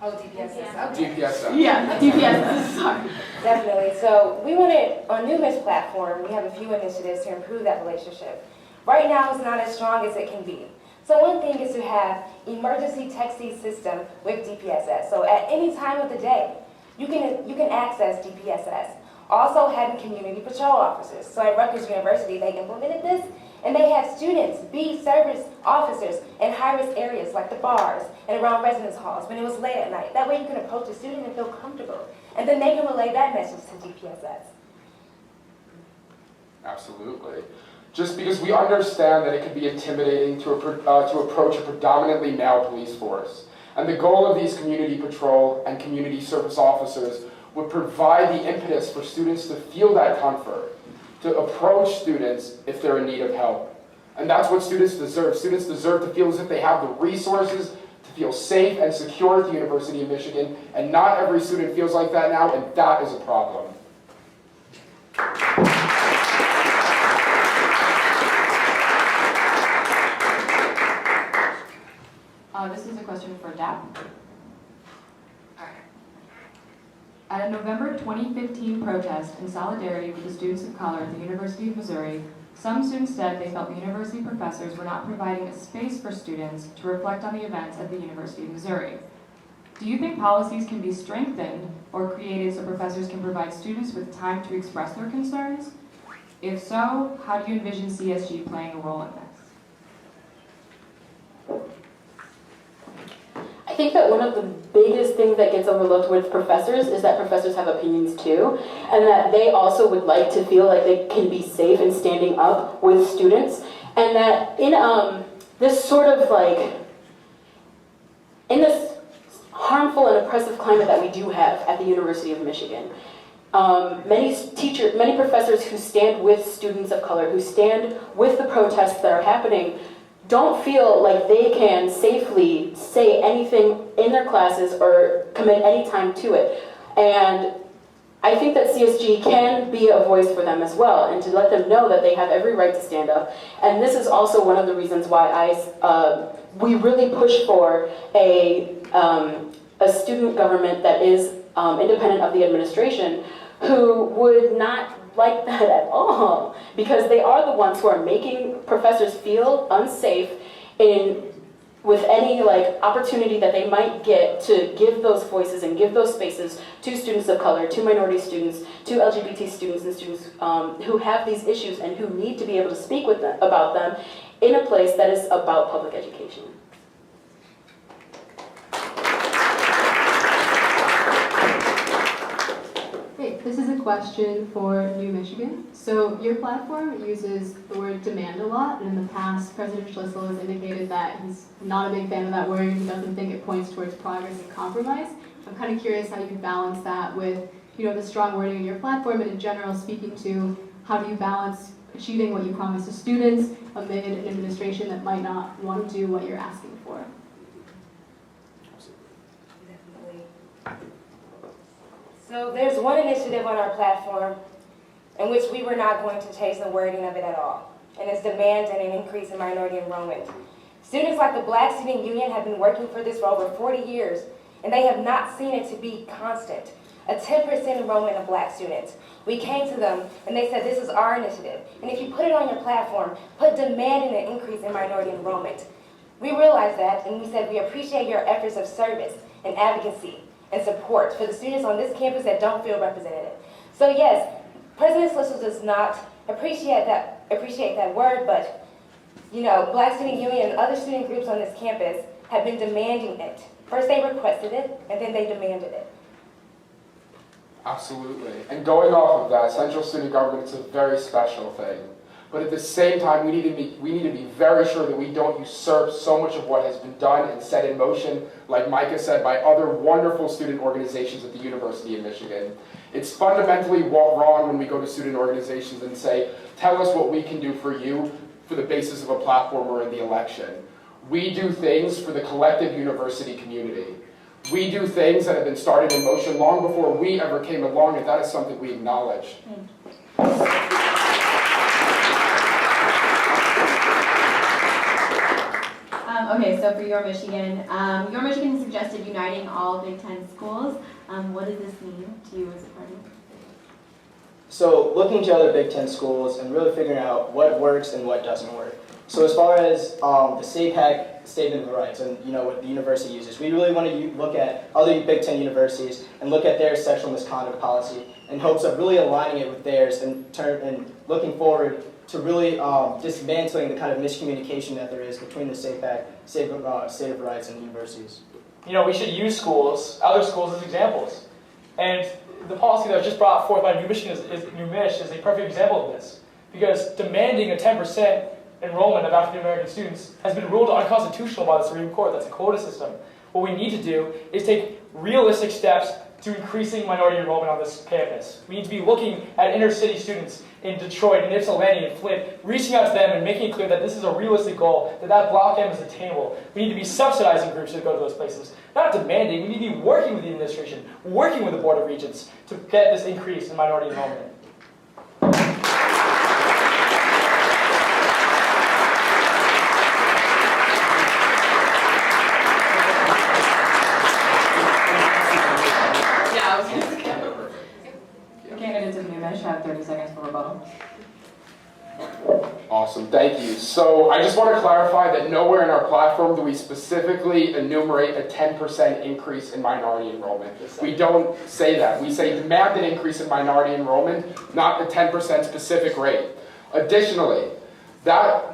Oh, DPSS. Okay. DPSS. Yeah, DPS, sorry. Definitely. So we wanted, on Numish platform, we have a few initiatives to improve that relationship. Right now, it's not as strong as it can be. So one thing is to have emergency texting system with DPSS. So at any time of the day, you can access DPSS. Also having community patrol officers. So at Rutgers University, they implemented this, and they had students be service officers in high-risk areas like the bars and around residence halls when it was late at night. That way you can approach a student and feel comfortable. And then they can relay that message to DPSS. Absolutely. Just because we understand that it can be intimidating to approach a predominantly male police force. And the goal of these community patrol and community service officers would provide the impetus for students to feel that comfort, to approach students if they're in need of help. And that's what students deserve. Students deserve to feel as if they have the resources to feel safe and secure at the University of Michigan, and not every student feels like that now, and that is a problem. This is a question for DAP. At a November 2015 protest in solidarity with the students of color at the University of Missouri, some students said they felt the university professors were not providing a space for students to reflect on the events at the University of Missouri. Do you think policies can be strengthened or created so professors can provide students with time to express their concerns? If so, how do you envision CSG playing a role in this? I think that one of the biggest things that gets overlooked with professors is that professors have opinions too, and that they also would like to feel like they can be safe in standing up with students, and that in this sort of like, in this harmful and oppressive climate that we do have at the University of Michigan, many professors who stand with students of color, who stand with the protests that are happening, don't feel like they can safely say anything in their classes or commit any time to it. And I think that CSG can be a voice for them as well, and to let them know that they have every right to stand up. And this is also one of the reasons why we really push for a student government that is independent of the administration, who would not like that at all, because they are the ones who are making professors feel unsafe with any opportunity that they might get to give those voices and give those spaces to students of color, to minority students, to LGBT students, and students who have these issues and who need to be able to speak about them in a place that is about public education. This is a question for New Michigan. So your platform uses the word demand a lot, and in the past, President Schlissel has indicated that he's not a big fan of that word. He doesn't think it points towards progress and compromise. I'm kind of curious how you balance that with, the strong wording in your platform, and in general, speaking to how do you balance achieving what you promise to students amid an administration that might not want to do what you're asking for. So there's one initiative on our platform in which we were not going to change the wording of it at all, and it's demand and an increase in minority enrollment. Students like the Black Student Union have been working for this for over 40 years, and they have not seen it to be constant. A 10% enrollment of Black students. We came to them and they said, this is our initiative, and if you put it on your platform, put demand and an increase in minority enrollment. We realized that, and we said, we appreciate your efforts of service and advocacy and support for the students on this campus that don't feel represented. So yes, President Schlissel does not appreciate that word, but Black Student Union and other student groups on this campus have been demanding it. First they requested it, and then they demanded it. Absolutely. And going off of that, central student government is a very special thing. But at the same time, we need to be very sure that we don't usurp so much of what has been done and set in motion, like Micah said, by other wonderful student organizations at the University of Michigan. It's fundamentally wrong when we go to student organizations and say, tell us what we can do for you for the basis of a platform or in the election. We do things for the collective university community. We do things that have been started in motion long before we ever came along, and that is something we acknowledge. Okay, so for Your Michigan suggested uniting all Big Ten schools. What does this mean to you as a party? So looking to other Big Ten schools and really figuring out what works and what doesn't work. So as far as the SAPAC Statement of Rights and what the university uses, we really want to look at other Big Ten universities and look at their sexual misconduct policy in hopes of really aligning it with theirs and looking forward to really dismantling the kind of miscommunication that there is between the SAPAC State of Rights and universities. We should use other schools as examples. And the policy that was just brought forth by New Mich is a perfect example of this. Because demanding a 10% enrollment of African American students has been ruled unconstitutional by the Supreme Court. That's a quota system. What we need to do is take realistic steps to increasing minority enrollment on this campus. We need to be looking at inner city students in Detroit and Ypsilanti and Flint, reaching out to them and making it clear that this is a realistic goal, that block M is attainable. We need to be subsidizing groups that go to those places, not demanding. We need to be working with the administration, working with the Board of Regents to get this increase in minority enrollment. Candidates of New Mich have 30 seconds for rebuttal. Awesome, thank you. So I just want to clarify that nowhere in our platform do we specifically enumerate a 10% increase in minority enrollment. We don't say that. We say demand an increase in minority enrollment, not a 10% specific rate. Additionally, that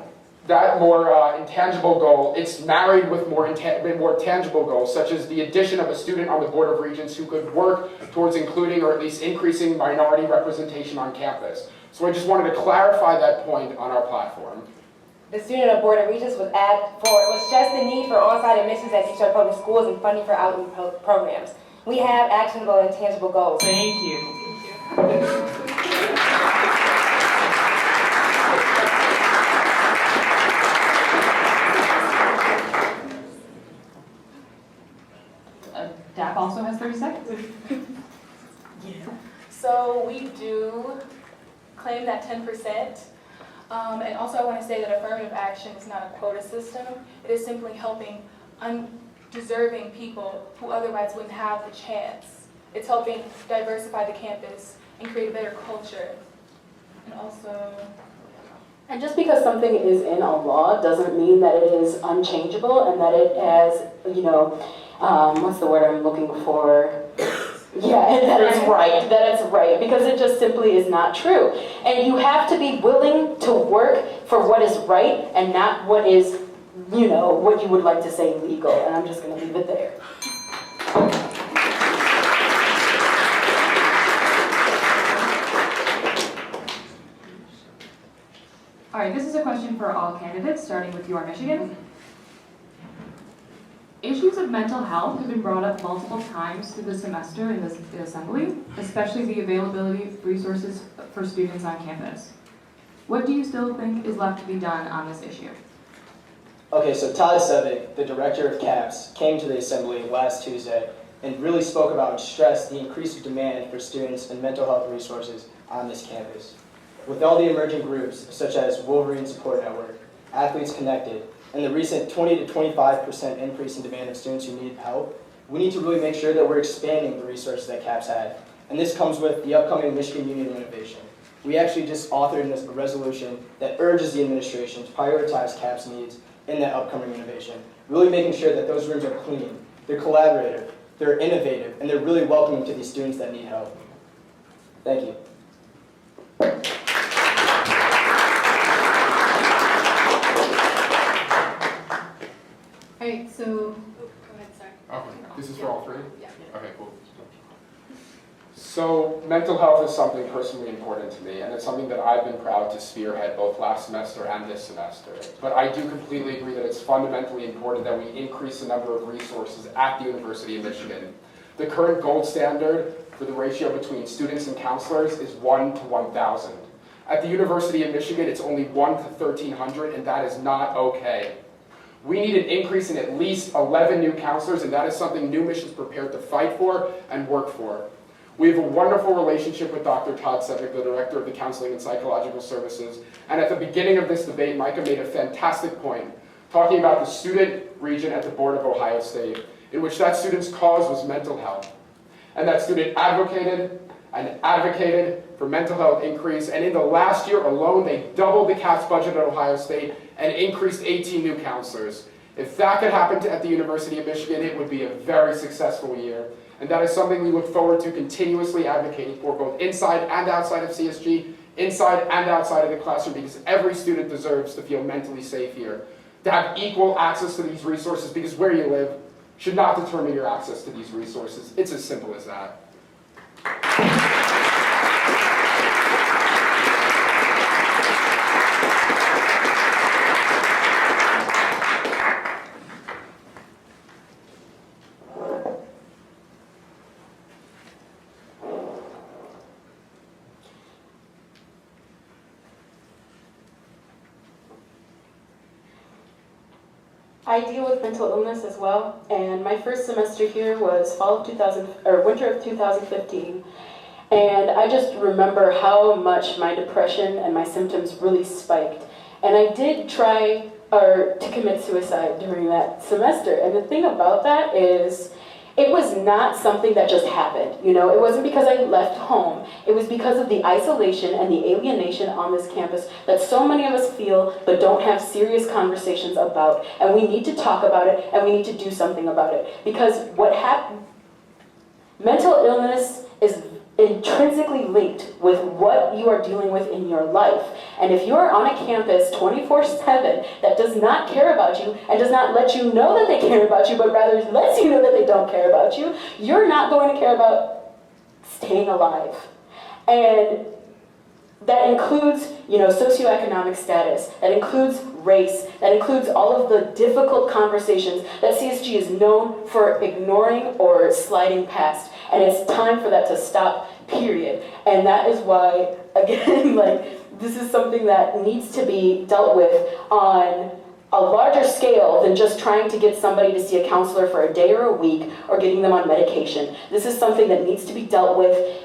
more intangible goal, it's married with more tangible goals, such as the addition of a student on the Board of Regents who could work towards including or at least increasing minority representation on campus. So I just wanted to clarify that point on our platform. The student on Board of Regents was just the need for on-site admissions at Detroit Public Schools and funding for outreach programs. We have actionable and tangible goals. Thank you. DAP also has 30 seconds. So we do claim that 10%. And also I want to say that affirmative action is not a quota system. It is simply helping undeserving people who otherwise wouldn't have the chance. It's helping diversify the campus and create a better culture. And also... And just because something is in a law doesn't mean that it is unchangeable and that it has, what's the word I'm looking for? Yeah, that it's right, because it just simply is not true. And you have to be willing to work for what is right and not what is, what you would like to say legal. And I'm just going to leave it there. All right, this is a question for all candidates, starting with your Michigan. Issues of mental health have been brought up multiple times through the semester in the Assembly, especially the availability of resources for students on campus. What do you still think is left to be done on this issue? Okay, so Todd Sevick, the director of CAPS, came to the Assembly last Tuesday and really spoke about and stressed the increased demand for students and mental health resources on this campus. With all the emerging groups, such as Wolverine Support Network, Athletes Connected, and the recent 20 to 25% increase in demand of students who need help, we need to really make sure that we're expanding the resources that CAPS had. And this comes with the upcoming Michigan Union Innovation. We actually just authored a resolution that urges the administration to prioritize CAPS needs in that upcoming innovation, really making sure that those rooms are clean, they're collaborative, they're innovative, and they're really welcoming to these students that need help. Thank you. All right, so, go ahead, sorry. Okay, this is for all three? Yeah. Okay, cool. So mental health is something personally important to me, and it's something that I've been proud to spearhead both last semester and this semester. But I do completely agree that it's fundamentally important that we increase the number of resources at the University of Michigan. The current gold standard for the ratio between students and counselors is 1 to 1,000. At the University of Michigan, it's only 1 to 1,300, and that is not okay. We need an increase in at least 11 new counselors, and that is something New Mich is prepared to fight for and work for. We have a wonderful relationship with Dr. Todd Sevick, the Director of the Counseling and Psychological Services, and at the beginning of this debate, Micah made a fantastic point, talking about the student region at the Board of Ohio State, in which that student's cause was mental health. And that student advocated for mental health increase, and in the last year alone, they doubled the CAPS budget at Ohio State and increased 18 new counselors. If that could happen at the University of Michigan, it would be a very successful year. And that is something we look forward to continuously advocating for, both inside and outside of CSG, inside and outside of the classroom, because every student deserves to feel mentally safe here. To have equal access to these resources, because where you live should not determine your access to these resources. It's as simple as that. I deal with mental illness as well, and my first semester here was winter of 2015. And I just remember how much my depression and my symptoms really spiked. And I did try to commit suicide during that semester. And the thing about that is, it was not something that just happened. You know, it wasn't because I left home. It was because of the isolation and the alienation on this campus that so many of us feel but don't have serious conversations about. And we need to talk about it, and we need to do something about it. Because what happened, mental illness is intrinsically linked with what you are dealing with in your life. And if you are on a campus 24/7 that does not care about you and does not let you know that they care about you, but rather lets you know that they don't care about you, you're not going to care about staying alive. And that includes, socioeconomic status, that includes race, that includes all of the difficult conversations that CSG is known for ignoring or sliding past. And it's time for that to stop, period. And that is why, again, this is something that needs to be dealt with on a larger scale than just trying to get somebody to see a counselor for a day or a week or getting them on medication. This is something that needs to be dealt with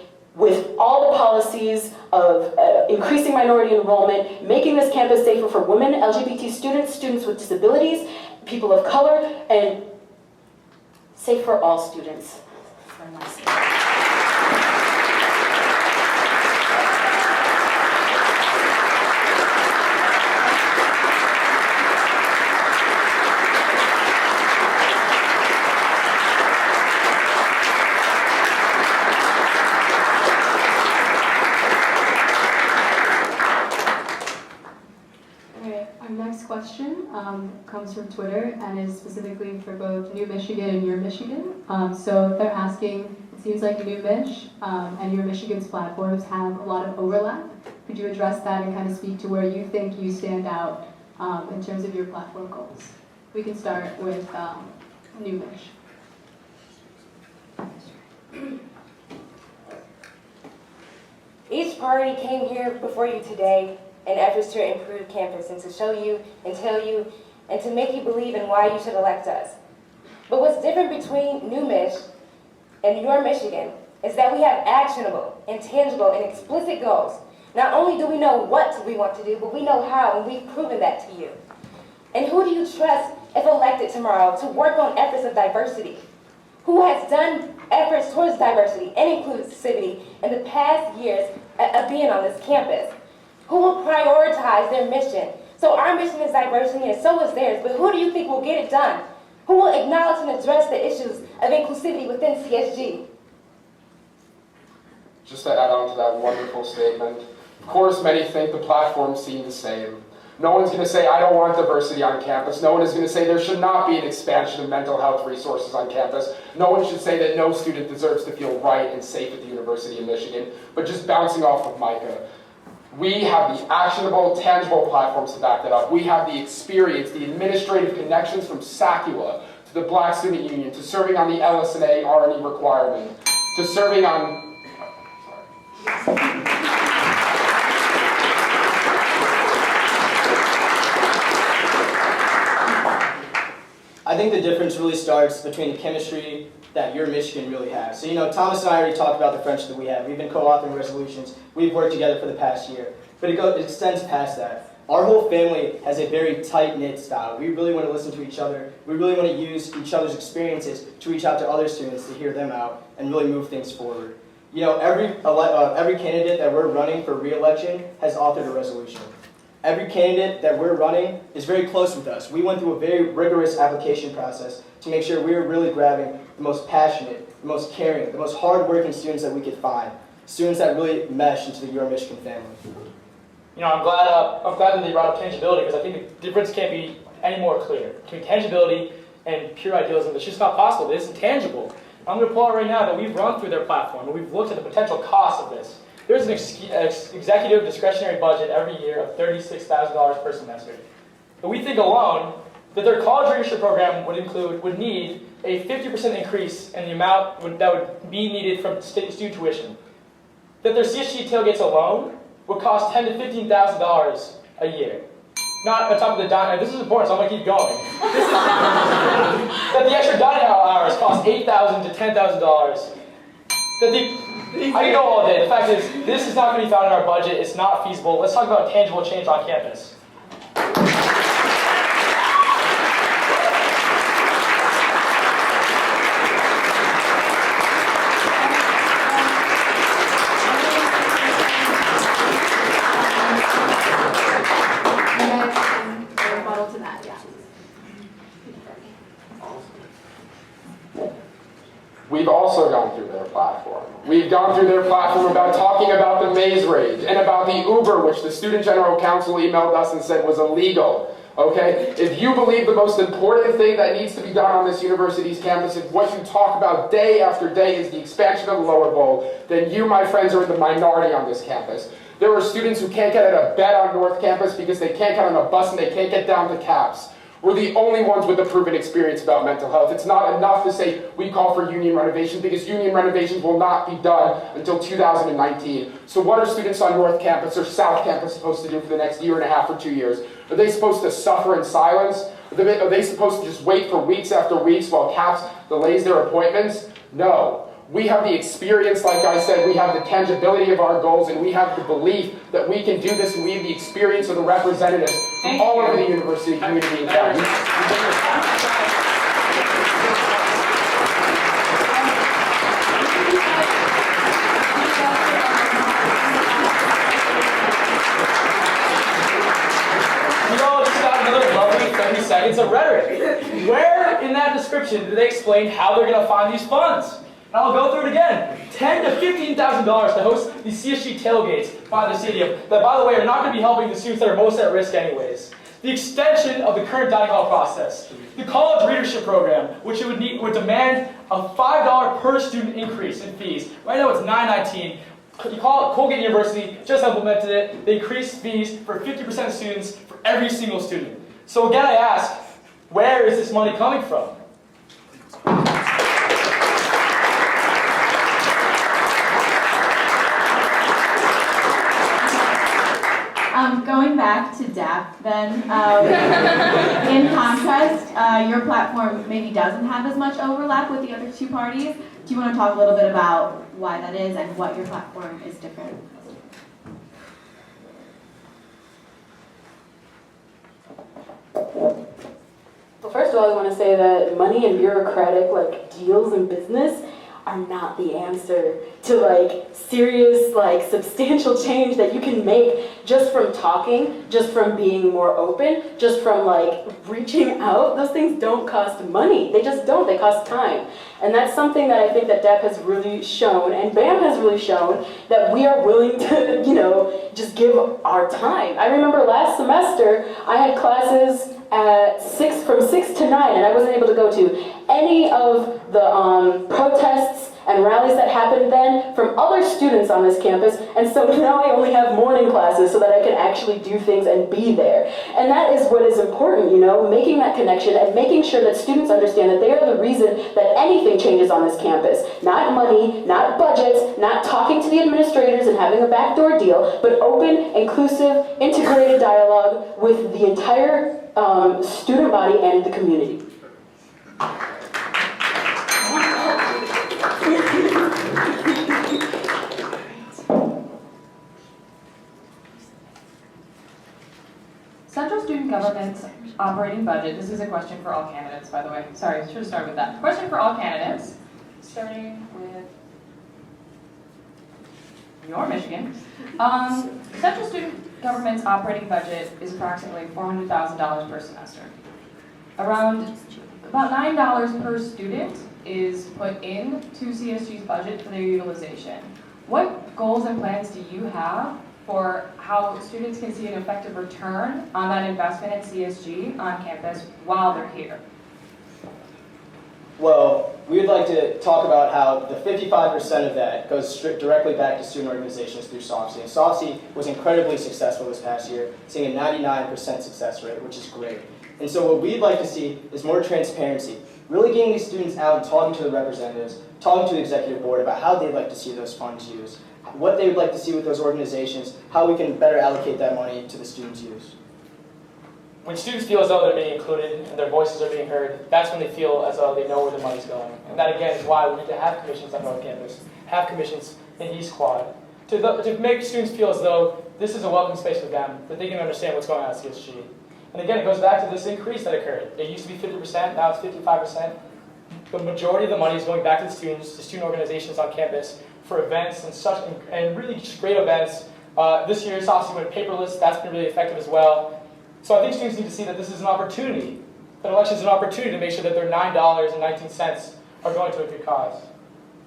all the policies of increasing minority enrollment, making this campus safer for women, LGBT students, students with disabilities, people of color, and safe for all students. Sorry, my side. Question comes from Twitter and is specifically for both New Michigan and Your Michigan. So they're asking, it seems like New Mich and Your Michigan's platforms have a lot of overlap. Could you address that and kind of speak to where you think you stand out in terms of your platform goals? We can start with New Mich. Each party came here before you today in efforts to improve campus and to show you and tell you and to make you believe in why you should elect us. But what's different between New Mich and Your Michigan is that we have actionable, intangible, and explicit goals. Not only do we know what we want to do, but we know how, and we've proven that to you. And who do you trust, if elected tomorrow, to work on efforts of diversity? Who has done efforts towards diversity and inclusivity in the past years of being on this campus? Who will prioritize their mission? So our mission is diversity, and so is theirs, but who do you think will get it done? Who will acknowledge and address the issues of inclusivity within CSG? Just to add on to that wonderful statement, of course, many think the platforms seem the same. No one's going to say, I don't want diversity on campus. No one is going to say there should not be an expansion of mental health resources on campus. No one should say that no student deserves to feel right and safe at the University of Michigan. But just bouncing off of Micah, we have the actionable, tangible platforms to back that up. We have the experience, the administrative connections from SACUA to the Black Student Union, to serving on the LSNA R&E requirement, to serving on... I think the difference really starts between the chemistry that Your Michigan really has. So, Thomas and I already talked about the friendship that we have. We've been co-authoring resolutions. We've worked together for the past year. But it extends past that. Our whole family has a very tight-knit style. We really want to listen to each other. We really want to use each other's experiences to reach out to other students to hear them out and really move things forward. Every candidate that we're running for re-election has authored a resolution. Every candidate that we're running is very close with us. We went through a very rigorous application process to make sure we were really grabbing the most passionate, the most caring, the most hardworking students that we could find. Students that really mesh into the UR Michigan family. You know, I'm glad that they brought up tangibility, because I think the difference can't be any more clear between tangibility and pure idealism. It's just not possible. It isn't tangible. I'm going to pull out right now that we've run through their platform and we've looked at the potential cost of this. There's an executive discretionary budget every year of $36,000 per semester. But we think alone that their college leadership program would need a 50% increase in the amount that would be needed from student tuition. That their CSG tailgates alone would cost $10,000 to $15,000 a year. Not on top of the dining. This is important, so I'm going to keep going. That the extra dining hours cost $8,000 to $10,000. I can go all day. The fact is, this is not going to be found in our budget. It's not feasible. Let's talk about tangible change on campus. To that, yeah. We've also gone through their platform. We've gone through their platform about talking about the maze rage and about the Uber, which the Student General Council emailed us and said was illegal. Okay? If you believe the most important thing that needs to be done on this university's campus, if what you talk about day after day is the expansion of the lower bowl, then you, my friends, are in the minority on this campus. There are students who can't get out of bed on North Campus because they can't get on a bus and they can't get down to CAPS. We're the only ones with a proven experience about mental health. It's not enough to say we call for union renovations, because union renovations will not be done until 2019. So what are students on North Campus or South Campus supposed to do for the next year and a half or 2 years? Are they supposed to suffer in silence? Are they supposed to just wait for weeks after weeks while CAPS delays their appointments? No. We have the experience, like I said, we have the tangibility of our goals, and we have the belief that we can do this, and we have the experience of the representatives from all over the university community and town. You know, just got another lovely 30 seconds of rhetoric. Where in that description do they explain how they're going to find these funds? And I'll go through it again. $10,000 to $15,000 to host these CSG tailgates by the stadium that, by the way, are not going to be helping the students that are most at risk anyways. The extension of the current dining hall process. The college leadership program, which would demand a $5 per student increase in fees. Right now it's $9.19. You call it Colgate University, just implemented it. They increased fees for 50% of students for every single student. So again, I ask, where is this money coming from? Going back to DAP then, in contrast, your platform maybe doesn't have as much overlap with the other two parties. Do you want to talk a little bit about why that is and what your platform is different? Well, first of all, I want to say that money and bureaucratic deals in business are not the answer to serious substantial change that you can make just from talking, just from being more open, just from reaching out. Those things don't cost money. They just don't. They cost time. And that's something that I think that DEP has really shown, and BAM has really shown, that we are willing to, just give our time. I remember last semester, I had classes from 6 to 9, and I wasn't able to go to any of the protests and rallies that happened then from other students on this campus, and so now I only have morning classes so that I can actually do things and be there. And that is what is important, making that connection and making sure that students understand that they are the reason that anything changes on this campus. Not money, not budgets, not talking to the administrators and having a backdoor deal, but open, inclusive, integrated dialogue with the entire student body and the community. Central student government's operating budget, this is a question for all candidates, by the way. Sorry, should have started with that. Question for all candidates, starting with your Michigan, central student government's operating budget is approximately $400,000 per semester. About $9 per student is put into CSG's budget for their utilization. What goals and plans do you have for how students can see an effective return on that investment in CSG on campus while they're here? Well, we would like to talk about how the 55% of that goes directly back to student organizations through SOFC. And SOFC was incredibly successful this past year, seeing a 99% success rate, which is great. And so what we'd like to see is more transparency, really getting these students out and talking to the representatives, talking to the executive board about how they'd like to see those funds used, what they would like to see with those organizations, how we can better allocate that money to the students' use. When students feel as though they're being included and their voices are being heard, that's when they feel as though they know where the money's going. And that again is why we need to have commissions on North Campus, have commissions in East Quad, to make students feel as though this is a welcome space for them, that they can understand what's going on at CSG. And again, it goes back to this increase that occurred. It used to be 50%, now it's 55%. The majority of the money is going back to the students, to student organizations on campus for events and really just great events. This year, SOFC went paperless. That's been really effective as well. So I think students need to see that this is an opportunity, that election is an opportunity to make sure that their $9.19 are going to a good cause.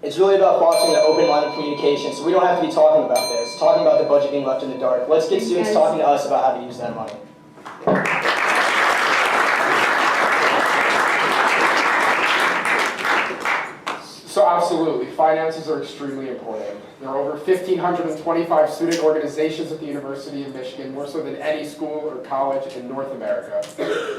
It's really about fostering an open line of communication, so we don't have to be talking about this, talking about the budget being left in the dark. Let's get students talking to us about how to use that money. So absolutely, finances are extremely important. There are over 1,525 student organizations at the University of Michigan, more so than any school or college in North America.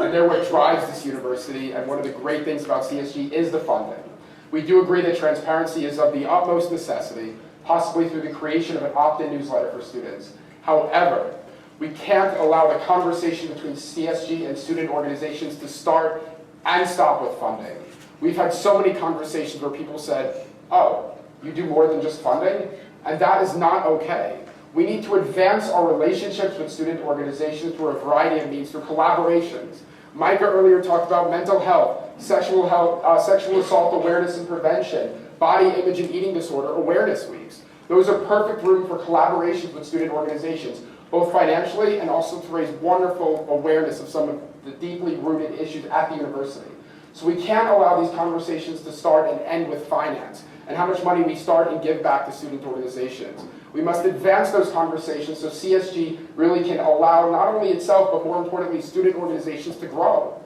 And they're what drives this university, and one of the great things about CSG is the funding. We do agree that transparency is of the utmost necessity, possibly through the creation of an opt-in newsletter for students. However, we can't allow the conversation between CSG and student organizations to start and stop with funding. We've had so many conversations where people said, oh, you do more than just funding? And that is not okay. We need to advance our relationships with student organizations through a variety of means, through collaborations. Micah earlier talked about mental health, sexual assault awareness and prevention, body image and eating disorder awareness weeks. Those are perfect room for collaborations with student organizations, both financially and also to raise wonderful awareness of some of the deeply rooted issues at the university. So we can't allow these conversations to start and end with finance and how much money we start and give back to student organizations. We must advance those conversations so CSG really can allow not only itself, but more importantly, student organizations to grow.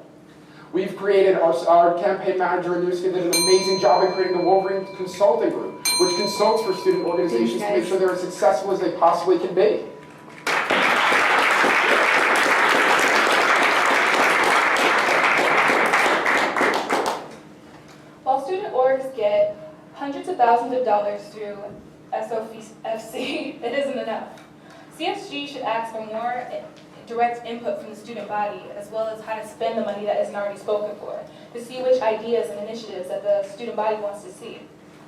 We've created, our campaign manager in Newskin did an amazing job in creating the Wolverine Consulting Group, which consults for student organizations to make sure they're as successful as they possibly can be. While student orgs get hundreds of thousands of dollars through SOFC, it isn't enough. CSG should ask for more direct input from the student body, as well as how to spend the money that isn't already spoken for, to see which ideas and initiatives that the student body wants to see.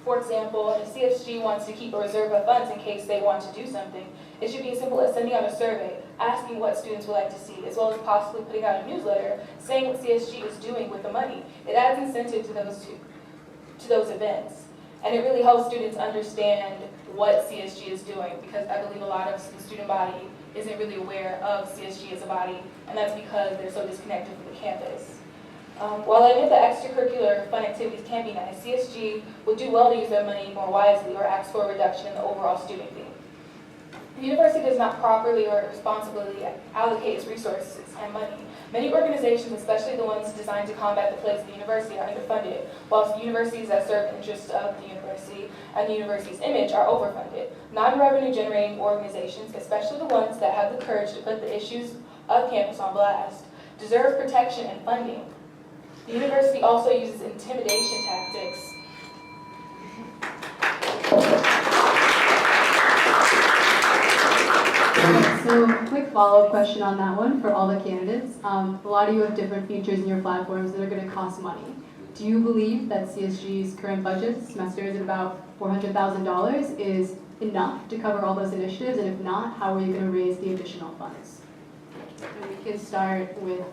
For example, if CSG wants to keep a reserve of funds in case they want to do something, it should be as simple as sending out a survey, asking what students would like to see, as well as possibly putting out a newsletter saying what CSG is doing with the money. It adds incentive to those events. And it really helps students understand what CSG is doing, because I believe a lot of the student body isn't really aware of CSG as a body, and that's because they're so disconnected from the campus. While I admit that extracurricular fun activities can be nice, CSG would do well to use their money more wisely or ask for a reduction in the overall student fee. The university does not properly or responsibly allocate its resources and money. Many organizations, especially the ones designed to combat the plagues of the university, are underfunded, whilst universities that serve the interests of the university and the university's image are overfunded. Non-revenue generating organizations, especially the ones that have the courage to put the issues of campus on blast, deserve protection and funding. The university also uses intimidation tactics. So, quick follow-up question on that one for all the candidates. A lot of you have different features in your platforms that are going to cost money. Do you believe that CSG's current budget, semester is at about $400,000, is enough to cover all those initiatives? And if not, how are you going to raise the additional funds? And we can start with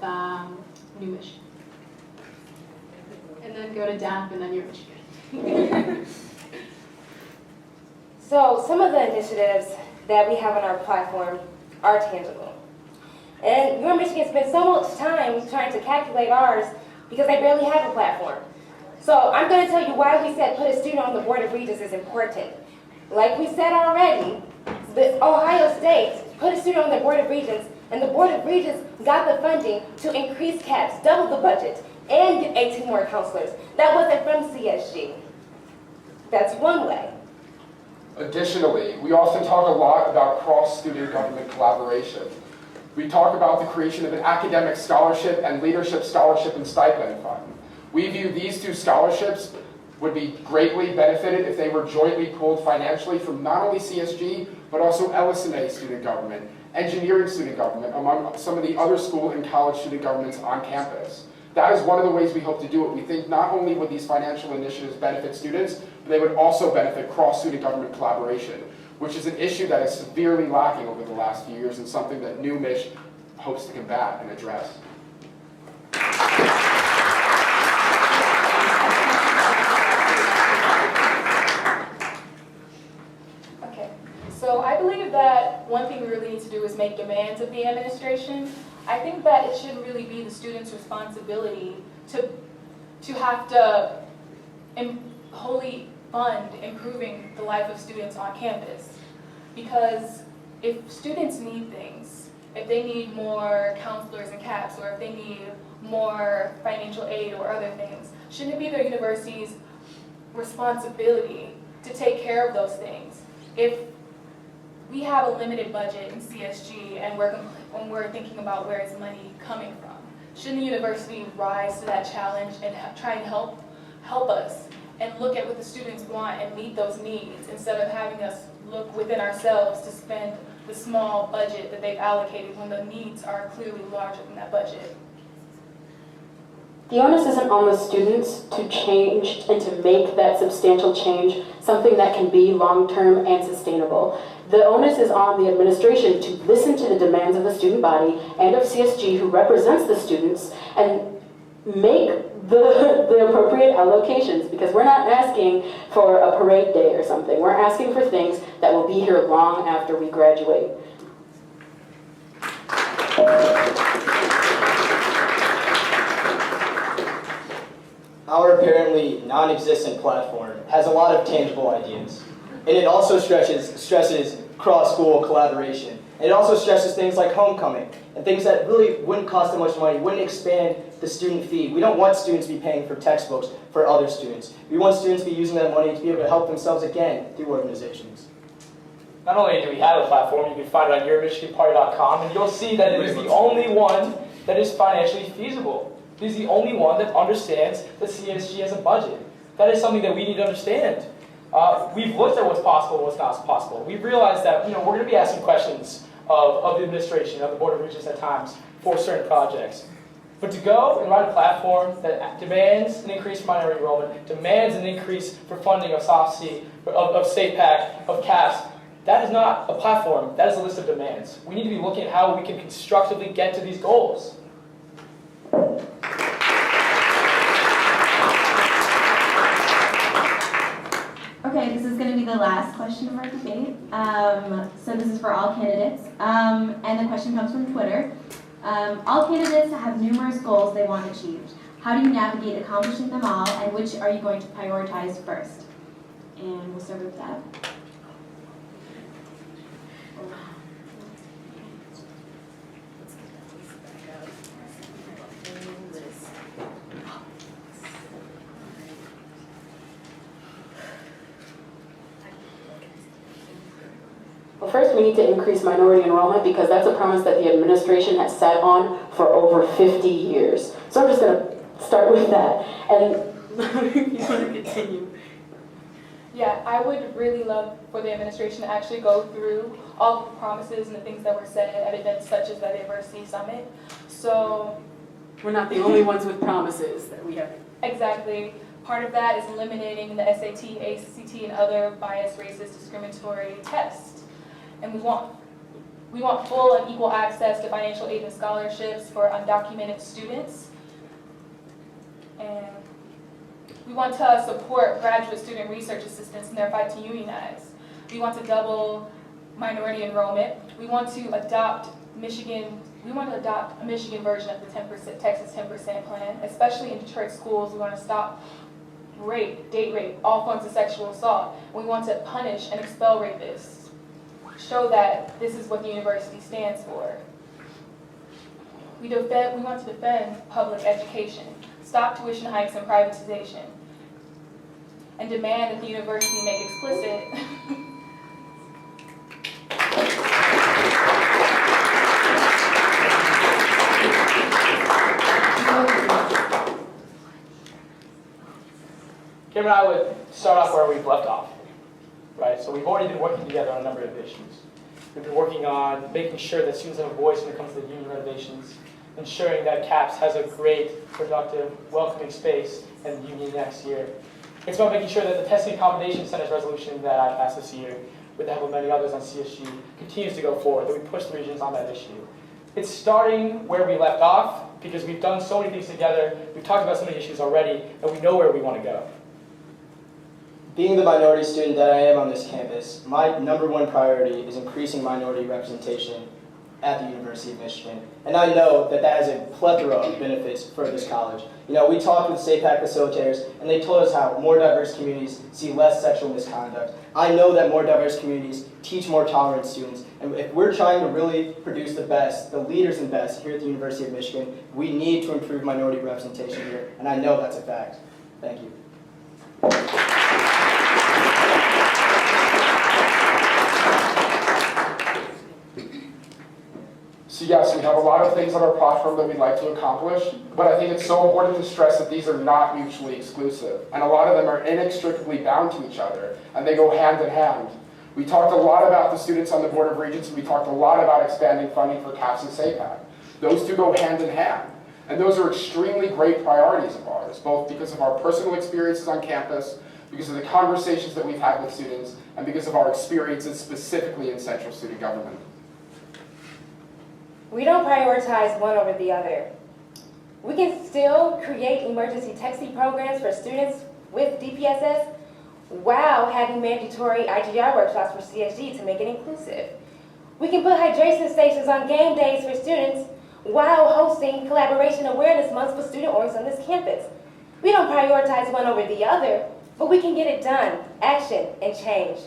New Michigan. And then go to DAP and then your Michigan. So some of the initiatives that we have on our platform are tangible. And Your Michigan spends so much time trying to calculate ours because they barely have a platform. So I'm going to tell you why we said put a student on the Board of Regents is important. Like we said already, the Ohio State put a student on the Board of Regents, and the Board of Regents got the funding to increase caps, double the budget, and get 18 more counselors. That wasn't from CSG. That's one way. Additionally, we often talk a lot about cross-student government collaboration. We talk about the creation of an academic scholarship and leadership scholarship and stipend fund. We view these two scholarships would be greatly benefited if they were jointly pooled financially from not only CSG, but also LS&A student government, engineering student government, among some of the other school and college student governments on campus. That is one of the ways we hope to do it. We think not only would these financial initiatives benefit students, but they would also benefit cross-student government collaboration, which is an issue that is severely lacking over the last few years and something that New Mich hopes to combat and address. Okay, so I believe that one thing we really need to do is make demands of the administration. I think that it should really be the students' responsibility to have to wholly fund improving the life of students on campus. Because if students need things, if they need more counselors and caps, or if they need more financial aid or other things, shouldn't it be the university's responsibility to take care of those things? If we have a limited budget in CSG and when we're thinking about where is money coming from, shouldn't the university rise to that challenge and try and help us and look at what the students want and meet those needs instead of having us look within ourselves to spend the small budget that they've allocated when the needs are clearly larger than that budget? The onus isn't on the students to change and to make that substantial change something that can be long-term and sustainable. The onus is on the administration to listen to the demands of the student body and of CSG, who represents the students, and make the appropriate allocations, because we're not asking for a parade day or something. We're asking for things that will be here long after we graduate. Our apparently non-existent platform has a lot of tangible ideas. And it also stresses cross-school collaboration. And it also stresses things like homecoming and things that really wouldn't cost that much money, wouldn't expand the student fee. We don't want students to be paying for textbooks for other students. We want students to be using that money to be able to help themselves again through organizations. Not only do we have a platform, you can find it on yourmichiganparty.com, and you'll see that it is the only one that is financially feasible. It is the only one that understands that CSG has a budget. That is something that we need to understand. We've looked at what's possible and what's not possible. We've realized that we're going to be asking questions of the administration, of the Board of Regents at times, for certain projects. But to go and write a platform that demands an increase for minority enrollment, demands an increase for funding of SOFC, of state PAC, of CAPS, that is not a platform, that is a list of demands. We need to be looking at how we can constructively get to these goals. Okay, this is going to be the last question of our debate. So this is for all candidates. And the question comes from Twitter. All candidates have numerous goals they want achieved. How do you navigate accomplishing them all, and which are you going to prioritize first? And we'll start with that. Well, first we need to increase minority enrollment, because that's a promise that the administration has sat on for over 50 years. So I'm just going to start with that. And you want to continue? Yeah, I would really love for the administration to actually go through all the promises and the things that were said at events such as the Diversity Summit. So We're not the only ones with promises that we have. exactly, part of that is eliminating the SAT, ACT, and other biased, racist, discriminatory tests. And we want full and equal access to financial aid and scholarships for undocumented students. And we want to support graduate student research assistants in their fight to unionize. We want to double minority enrollment. We want to adopt a Michigan version of the Texas 10% plan, especially in Detroit schools. We want to stop rape, date rape, all forms of sexual assault. We want to punish and expel rapists. Show that this is what the university stands for. We want to defend public education, stop tuition hikes and privatization, and demand that the university make explicit Kim and I would start off where we've left off, right? So we've already been working together on a number of issues. We've been working on making sure that students have a voice when it comes to the union renovations, ensuring that CAPS has a great, productive, welcoming space in the union next year. It's about making sure that the Testing Accommodation Center's resolution that I passed this year, with the help of many others on CSG, continues to go forward, that we push the regions on that issue. It's starting where we left off, because we've done so many things together, we've talked about so many issues already, and we know where we want to go. Being the minority student that I am on this campus, my number one priority is increasing minority representation at the University of Michigan. And I know that that has a plethora of benefits for this college. You know, we talked with SAPAC facilitators, and they told us how more diverse communities see less sexual misconduct. I know that more diverse communities teach more tolerant students. And if we're trying to really produce the best, the leaders and best here at the University of Michigan, we need to improve minority representation here. And I know that's a fact. Thank you. So yes, we have a lot of things on our platform that we'd like to accomplish, but I think it's so important to stress that these are not mutually exclusive, and a lot of them are inextricably bound to each other, and they go hand in hand. We talked a lot about the students on the Board of Regents, and we talked a lot about expanding funding for CAPS and SAPAC. Those two go hand in hand, and those are extremely great priorities of ours, both because of our personal experiences on campus, because of the conversations that we've had with students, and because of our experiences specifically in central student government. We don't prioritize one over the other. We can still create emergency texting programs for students with DPSS while having mandatory IGR workshops for CSG to make it inclusive. We can put hydration stations on game days for students while hosting collaboration awareness months for student orgs on this campus. We don't prioritize one over the other, but we can get it done, action, and change.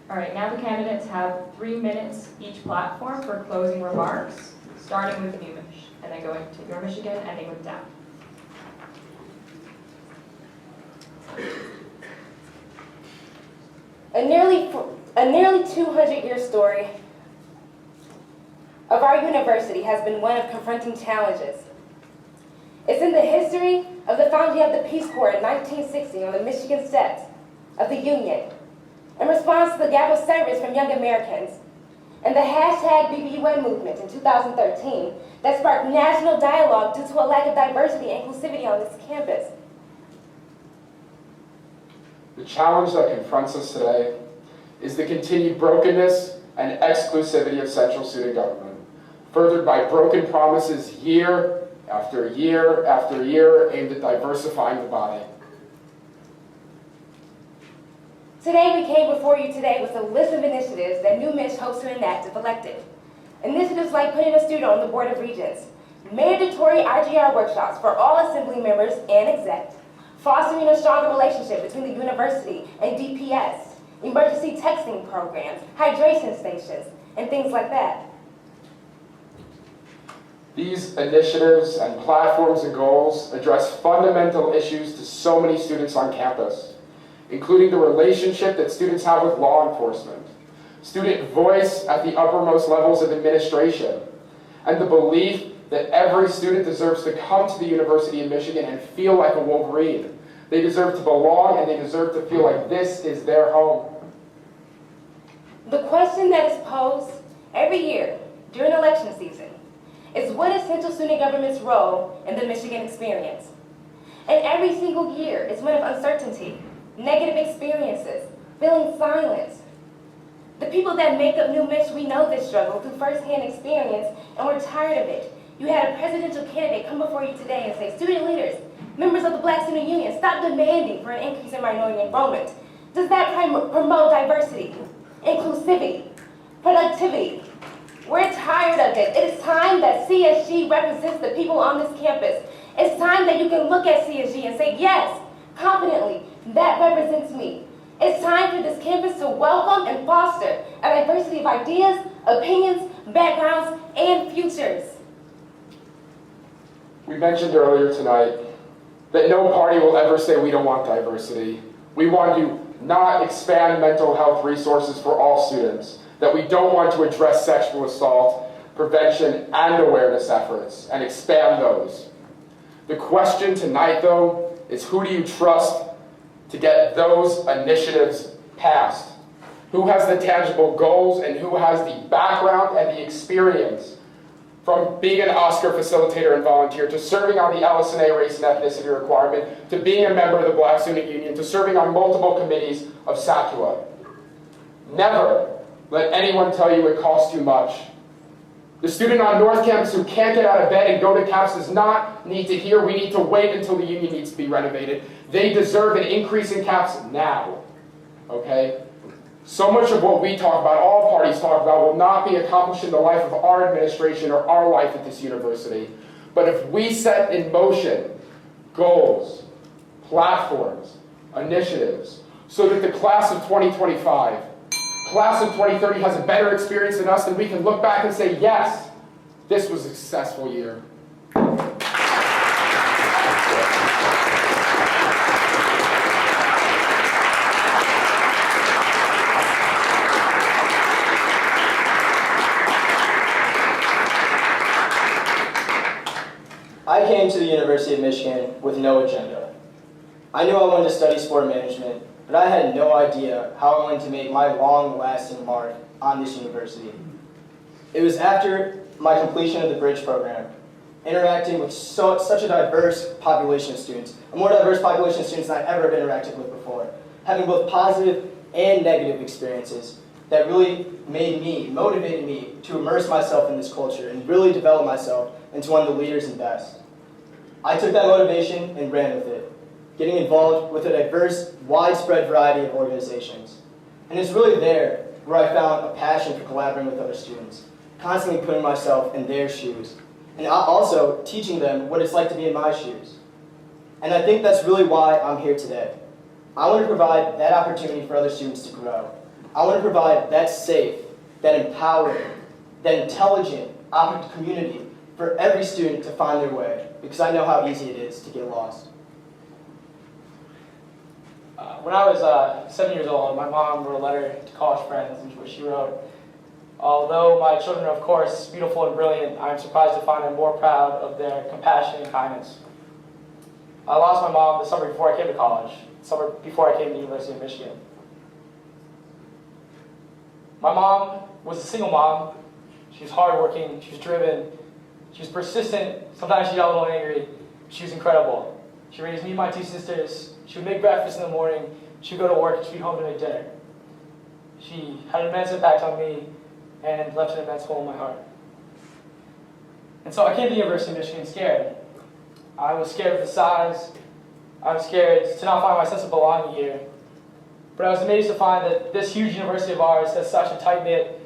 All right, now the candidates have 3 minutes each platform for closing remarks, starting with New Mich, and then going to Your Michigan, ending with Dow. A nearly 200-year story of our university has been one of confronting challenges. It's in the history of the founding of the Peace Corps in 1960 on the Michigan steps of the Union, in response to the gap of service from young Americans, and the #BBUN movement in 2013 that sparked national dialogue due to a lack of diversity and inclusivity on this campus. The challenge that confronts us today is the continued brokenness and exclusivity of central student government, furthered by broken promises year after year after year aimed at diversifying the body. Today, we came before you today with a list of initiatives that New Mich hopes to enact if elected. Initiatives like putting a student on the Board of Regents, mandatory IGR workshops for all assembly members and exec, fostering a stronger relationship between the university and DPS, emergency texting programs, hydration stations, and things like that. These initiatives and platforms and goals address fundamental issues to so many students on campus, including the relationship that students have with law enforcement, student voice at the uppermost levels of administration, and the belief that every student deserves to come to the University of Michigan and feel like a Wolverine. They deserve to belong, and they deserve to feel like this is their home. The question that is posed every year during election season is, what is central student government's role in the Michigan experience? And every single year is one of uncertainty, negative experiences, feeling silence. The people that make up New Mich, we know this struggle through firsthand experience, and we're tired of it. You had a presidential candidate come before you today and say, student leaders, members of the Black Student Union, stop demanding for an increase in minority enrollment. Does that promote diversity, inclusivity, productivity? We're tired of it. It is time that CSG represents the people on this campus. It's time that you can look at CSG and say, yes, confidently, that represents me. It's time for this campus to welcome and foster a diversity of ideas, opinions, backgrounds, and futures. We mentioned earlier tonight that no party will ever say we don't want diversity. We want to not expand mental health resources for all students, that we don't want to address sexual assault, prevention, and awareness efforts, and expand those. The question tonight, though, is who do you trust to get those initiatives passed? Who has the tangible goals and who has the background and the experience from being an Oscar facilitator and volunteer to serving on the LSNA race and ethnicity requirement to being a member of the Black Student Union to serving on multiple committees of SACUA. Never let anyone tell you it costs too much. The student on North Campus who can't get out of bed and go to campus does not need to hear we need to wait until the union needs to be renovated. They deserve an increase in caps now, okay? So much of what we talk about, all parties talk about, will not be accomplished in the life of our administration or our life at this university. But if we set in motion goals, platforms, initiatives, so that the class of 2025, class of 2030 has a better experience than us, then we can look back and say, yes, this was a successful year. I came to the University of Michigan with no agenda. I knew I wanted to study sport management, but I had no idea how I wanted to make my long-lasting mark on this university. It was after my completion of the Bridge program, interacting with such a diverse population of students, a more diverse population of students than I've ever interacted with before, having both positive and negative experiences that really motivated me to immerse myself in this culture and really develop myself into one of the leaders and best. I took that motivation and ran with it, getting involved with a diverse, widespread variety of organizations. And it's really there where I found a passion for collaborating with other students, constantly putting myself in their shoes, and also teaching them what it's like to be in my shoes. And I think that's really why I'm here today. I want to provide that opportunity for other students to grow. I want to provide that safe, that empowering, that intelligent community for every student to find their way, because I know how easy it is to get lost. When I was 7 years old, my mom wrote a letter to college friends in which she wrote, "Although my children are of course beautiful and brilliant, I am surprised to find them more proud of their compassion and kindness." I lost my mom the summer before I came to college, the summer before I came to the University of Michigan. My mom was a single mom. She was hardworking, she was driven, she was persistent, sometimes she got a little angry. She was incredible. She raised me and my two sisters. She would make breakfast in the morning, she would go to work, and she'd be home to make dinner. She had an immense impact on me and left an immense hole in my heart. And so I came to the University of Michigan scared. I was scared of the size. I was scared to not find my sense of belonging here. But I was amazed to find that this huge university of ours has such a tight-knit,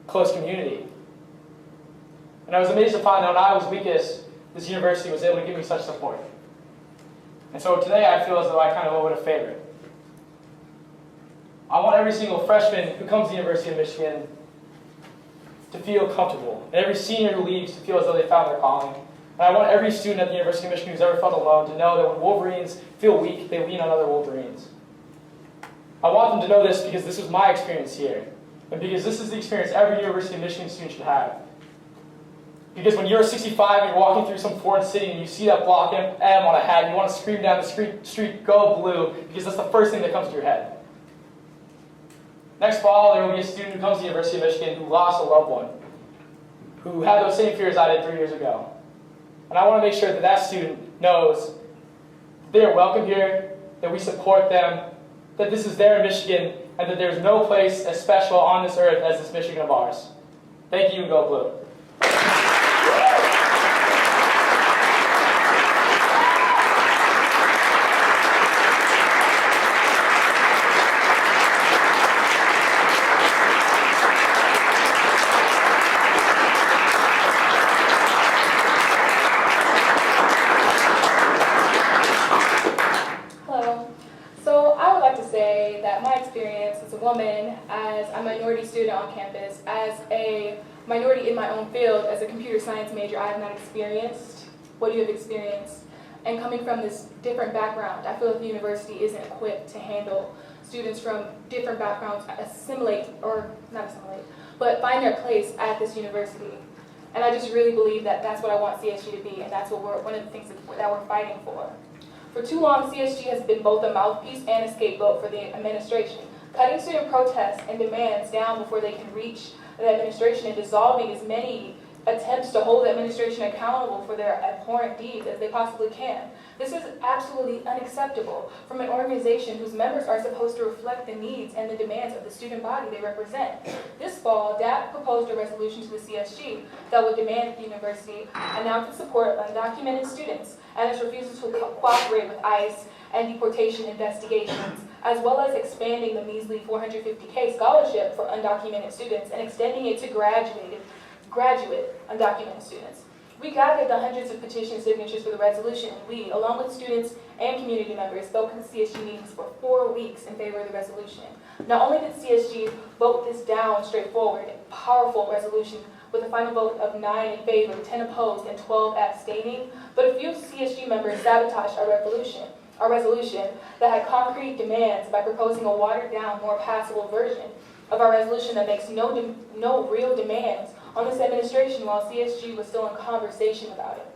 close community. And I was amazed to find that when I was weakest, this university was able to give me such support. And so today I feel as though I kind of owe it a favor. I want every single freshman who comes to the University of Michigan to feel comfortable, and every senior who leaves to feel as though they found their calling. And I want every student at the University of Michigan who's ever felt alone to know that when Wolverines feel weak, they lean on other Wolverines. I want them to know this because this was my experience here, and because this is the experience every University of Michigan student should have. Because when you're 65 and you're walking through some foreign city and you see that block M on a hat, you want to scream down the street, "Go Blue," because that's the first thing that comes to your head. Next fall, there will be a student who comes to the University of Michigan who lost a loved one, who had those same fears I did 3 years ago. And I want to make sure that that student knows that they are welcome here, that we support them, that this is their Michigan, and that there's no place as special on this earth as this Michigan of ours. Thank you, and go Blue. Hello. So I would like to say that my experience as a woman, as a minority student on campus, as a minority in my own field, as a computer science major, I have not experienced what you have experienced. And coming from this different background, I feel that the university isn't equipped to handle students from different backgrounds but find their place at this university. And I just really believe that that's what I want CSG to be, and that's what one of the things that we're fighting for. For too long, CSG has been both a mouthpiece and a scapegoat for the administration, cutting student protests and demands down before they can reach the administration and dissolving as many attempts to hold the administration accountable for their abhorrent deeds as they possibly can. This is absolutely unacceptable from an organization whose members are supposed to reflect the needs and the demands of the student body they represent. This fall, DAP proposed a resolution to the CSG that would demand that the university announce its support of undocumented students and its refusal to cooperate with ICE and deportation investigations, as well as expanding the measly $450K scholarship for undocumented students and extending it to graduate undocumented students. We gathered the hundreds of petition signatures for the resolution, and we, along with students and community members, spoke at the CSG meetings for 4 weeks in favor of the resolution. Not only did CSG vote this down straightforward, powerful resolution with a final vote of 9 in favor, 10 opposed, and 12 abstaining, but a few CSG members sabotaged our resolution that had concrete demands by proposing a watered-down, more passable version of our resolution that makes no real demands on this administration while CSG was still in conversation about it.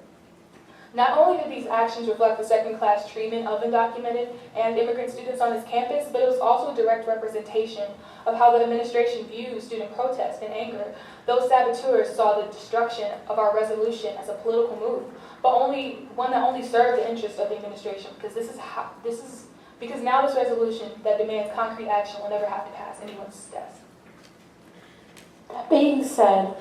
Not only did these actions reflect the second-class treatment of undocumented and immigrant students on this campus, but it was also a direct representation of how the administration views student protest and anger. Those saboteurs saw the destruction of our resolution as a political move, but one that only served the interest of the administration, because now this resolution that demands concrete action will never have to pass anyone's desk. That being said,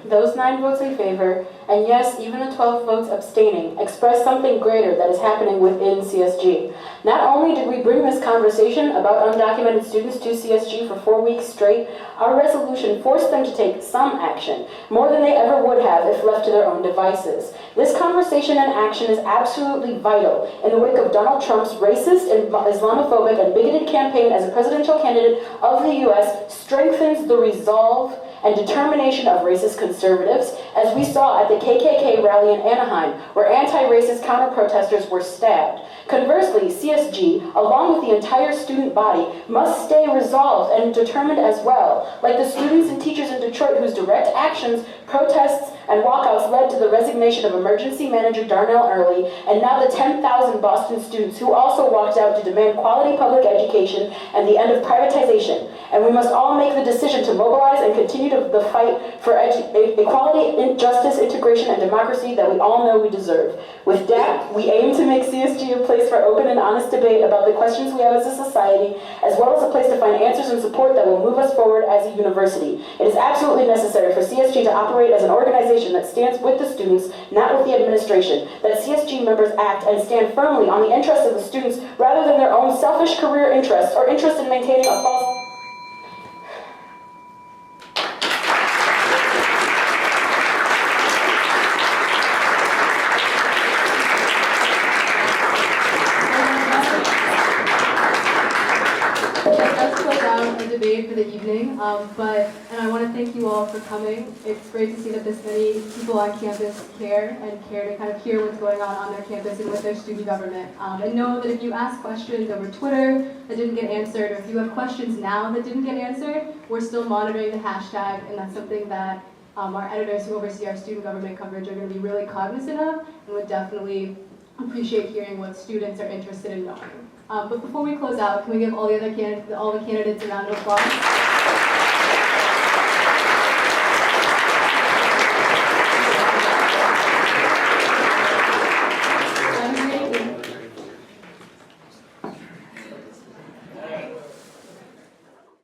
those 9 votes in favor, and yes, even the 12 votes abstaining, express something greater that is happening within CSG. Not only did we bring this conversation about undocumented students to CSG for 4 weeks straight, our resolution forced them to take some action, more than they ever would have if left to their own devices. This conversation and action is absolutely vital in the wake of Donald Trump's racist and Islamophobic and bigoted campaign as a presidential candidate of the U.S. strengthens the resolve and determination of racist conservatives, as we saw at the KKK rally in Anaheim, where anti-racist counter-protesters were stabbed. Conversely, CSG, along with the entire student body, must stay resolved and determined as well, like the students and teachers in Detroit whose direct actions, protests, and walkouts led to the resignation of emergency manager Darnell Early, and now the 10,000 Boston students who also walked out to demand quality public education and the end of privatization. And we must all make the decision to mobilize and continue the fight for equality, justice, integration, and democracy that we all know we deserve. With that, we aim to make CSG a place for open and honest debate about the questions we have as a society, as well as a place to find answers and support that will move us forward as a university. It is absolutely necessary for CSG to operate as an organization that stands with the students, not with the administration, that CSG members act and stand firmly on the interests of the students rather than their own selfish career interests or interest in maintaining a false... Let's close out the debate for the evening, and I want to thank you all for coming. It's great to see that this many people on campus care to kind of hear what's going on their campus and with their student government. And know that if you ask questions over Twitter that didn't get answered, or if you have questions now that didn't get answered, we're still monitoring the hashtag, and that's something that our editors who oversee our student government coverage are going to be really cognizant of, and would definitely appreciate hearing what students are interested in knowing. But before we close out, can we give all the candidates a round of applause?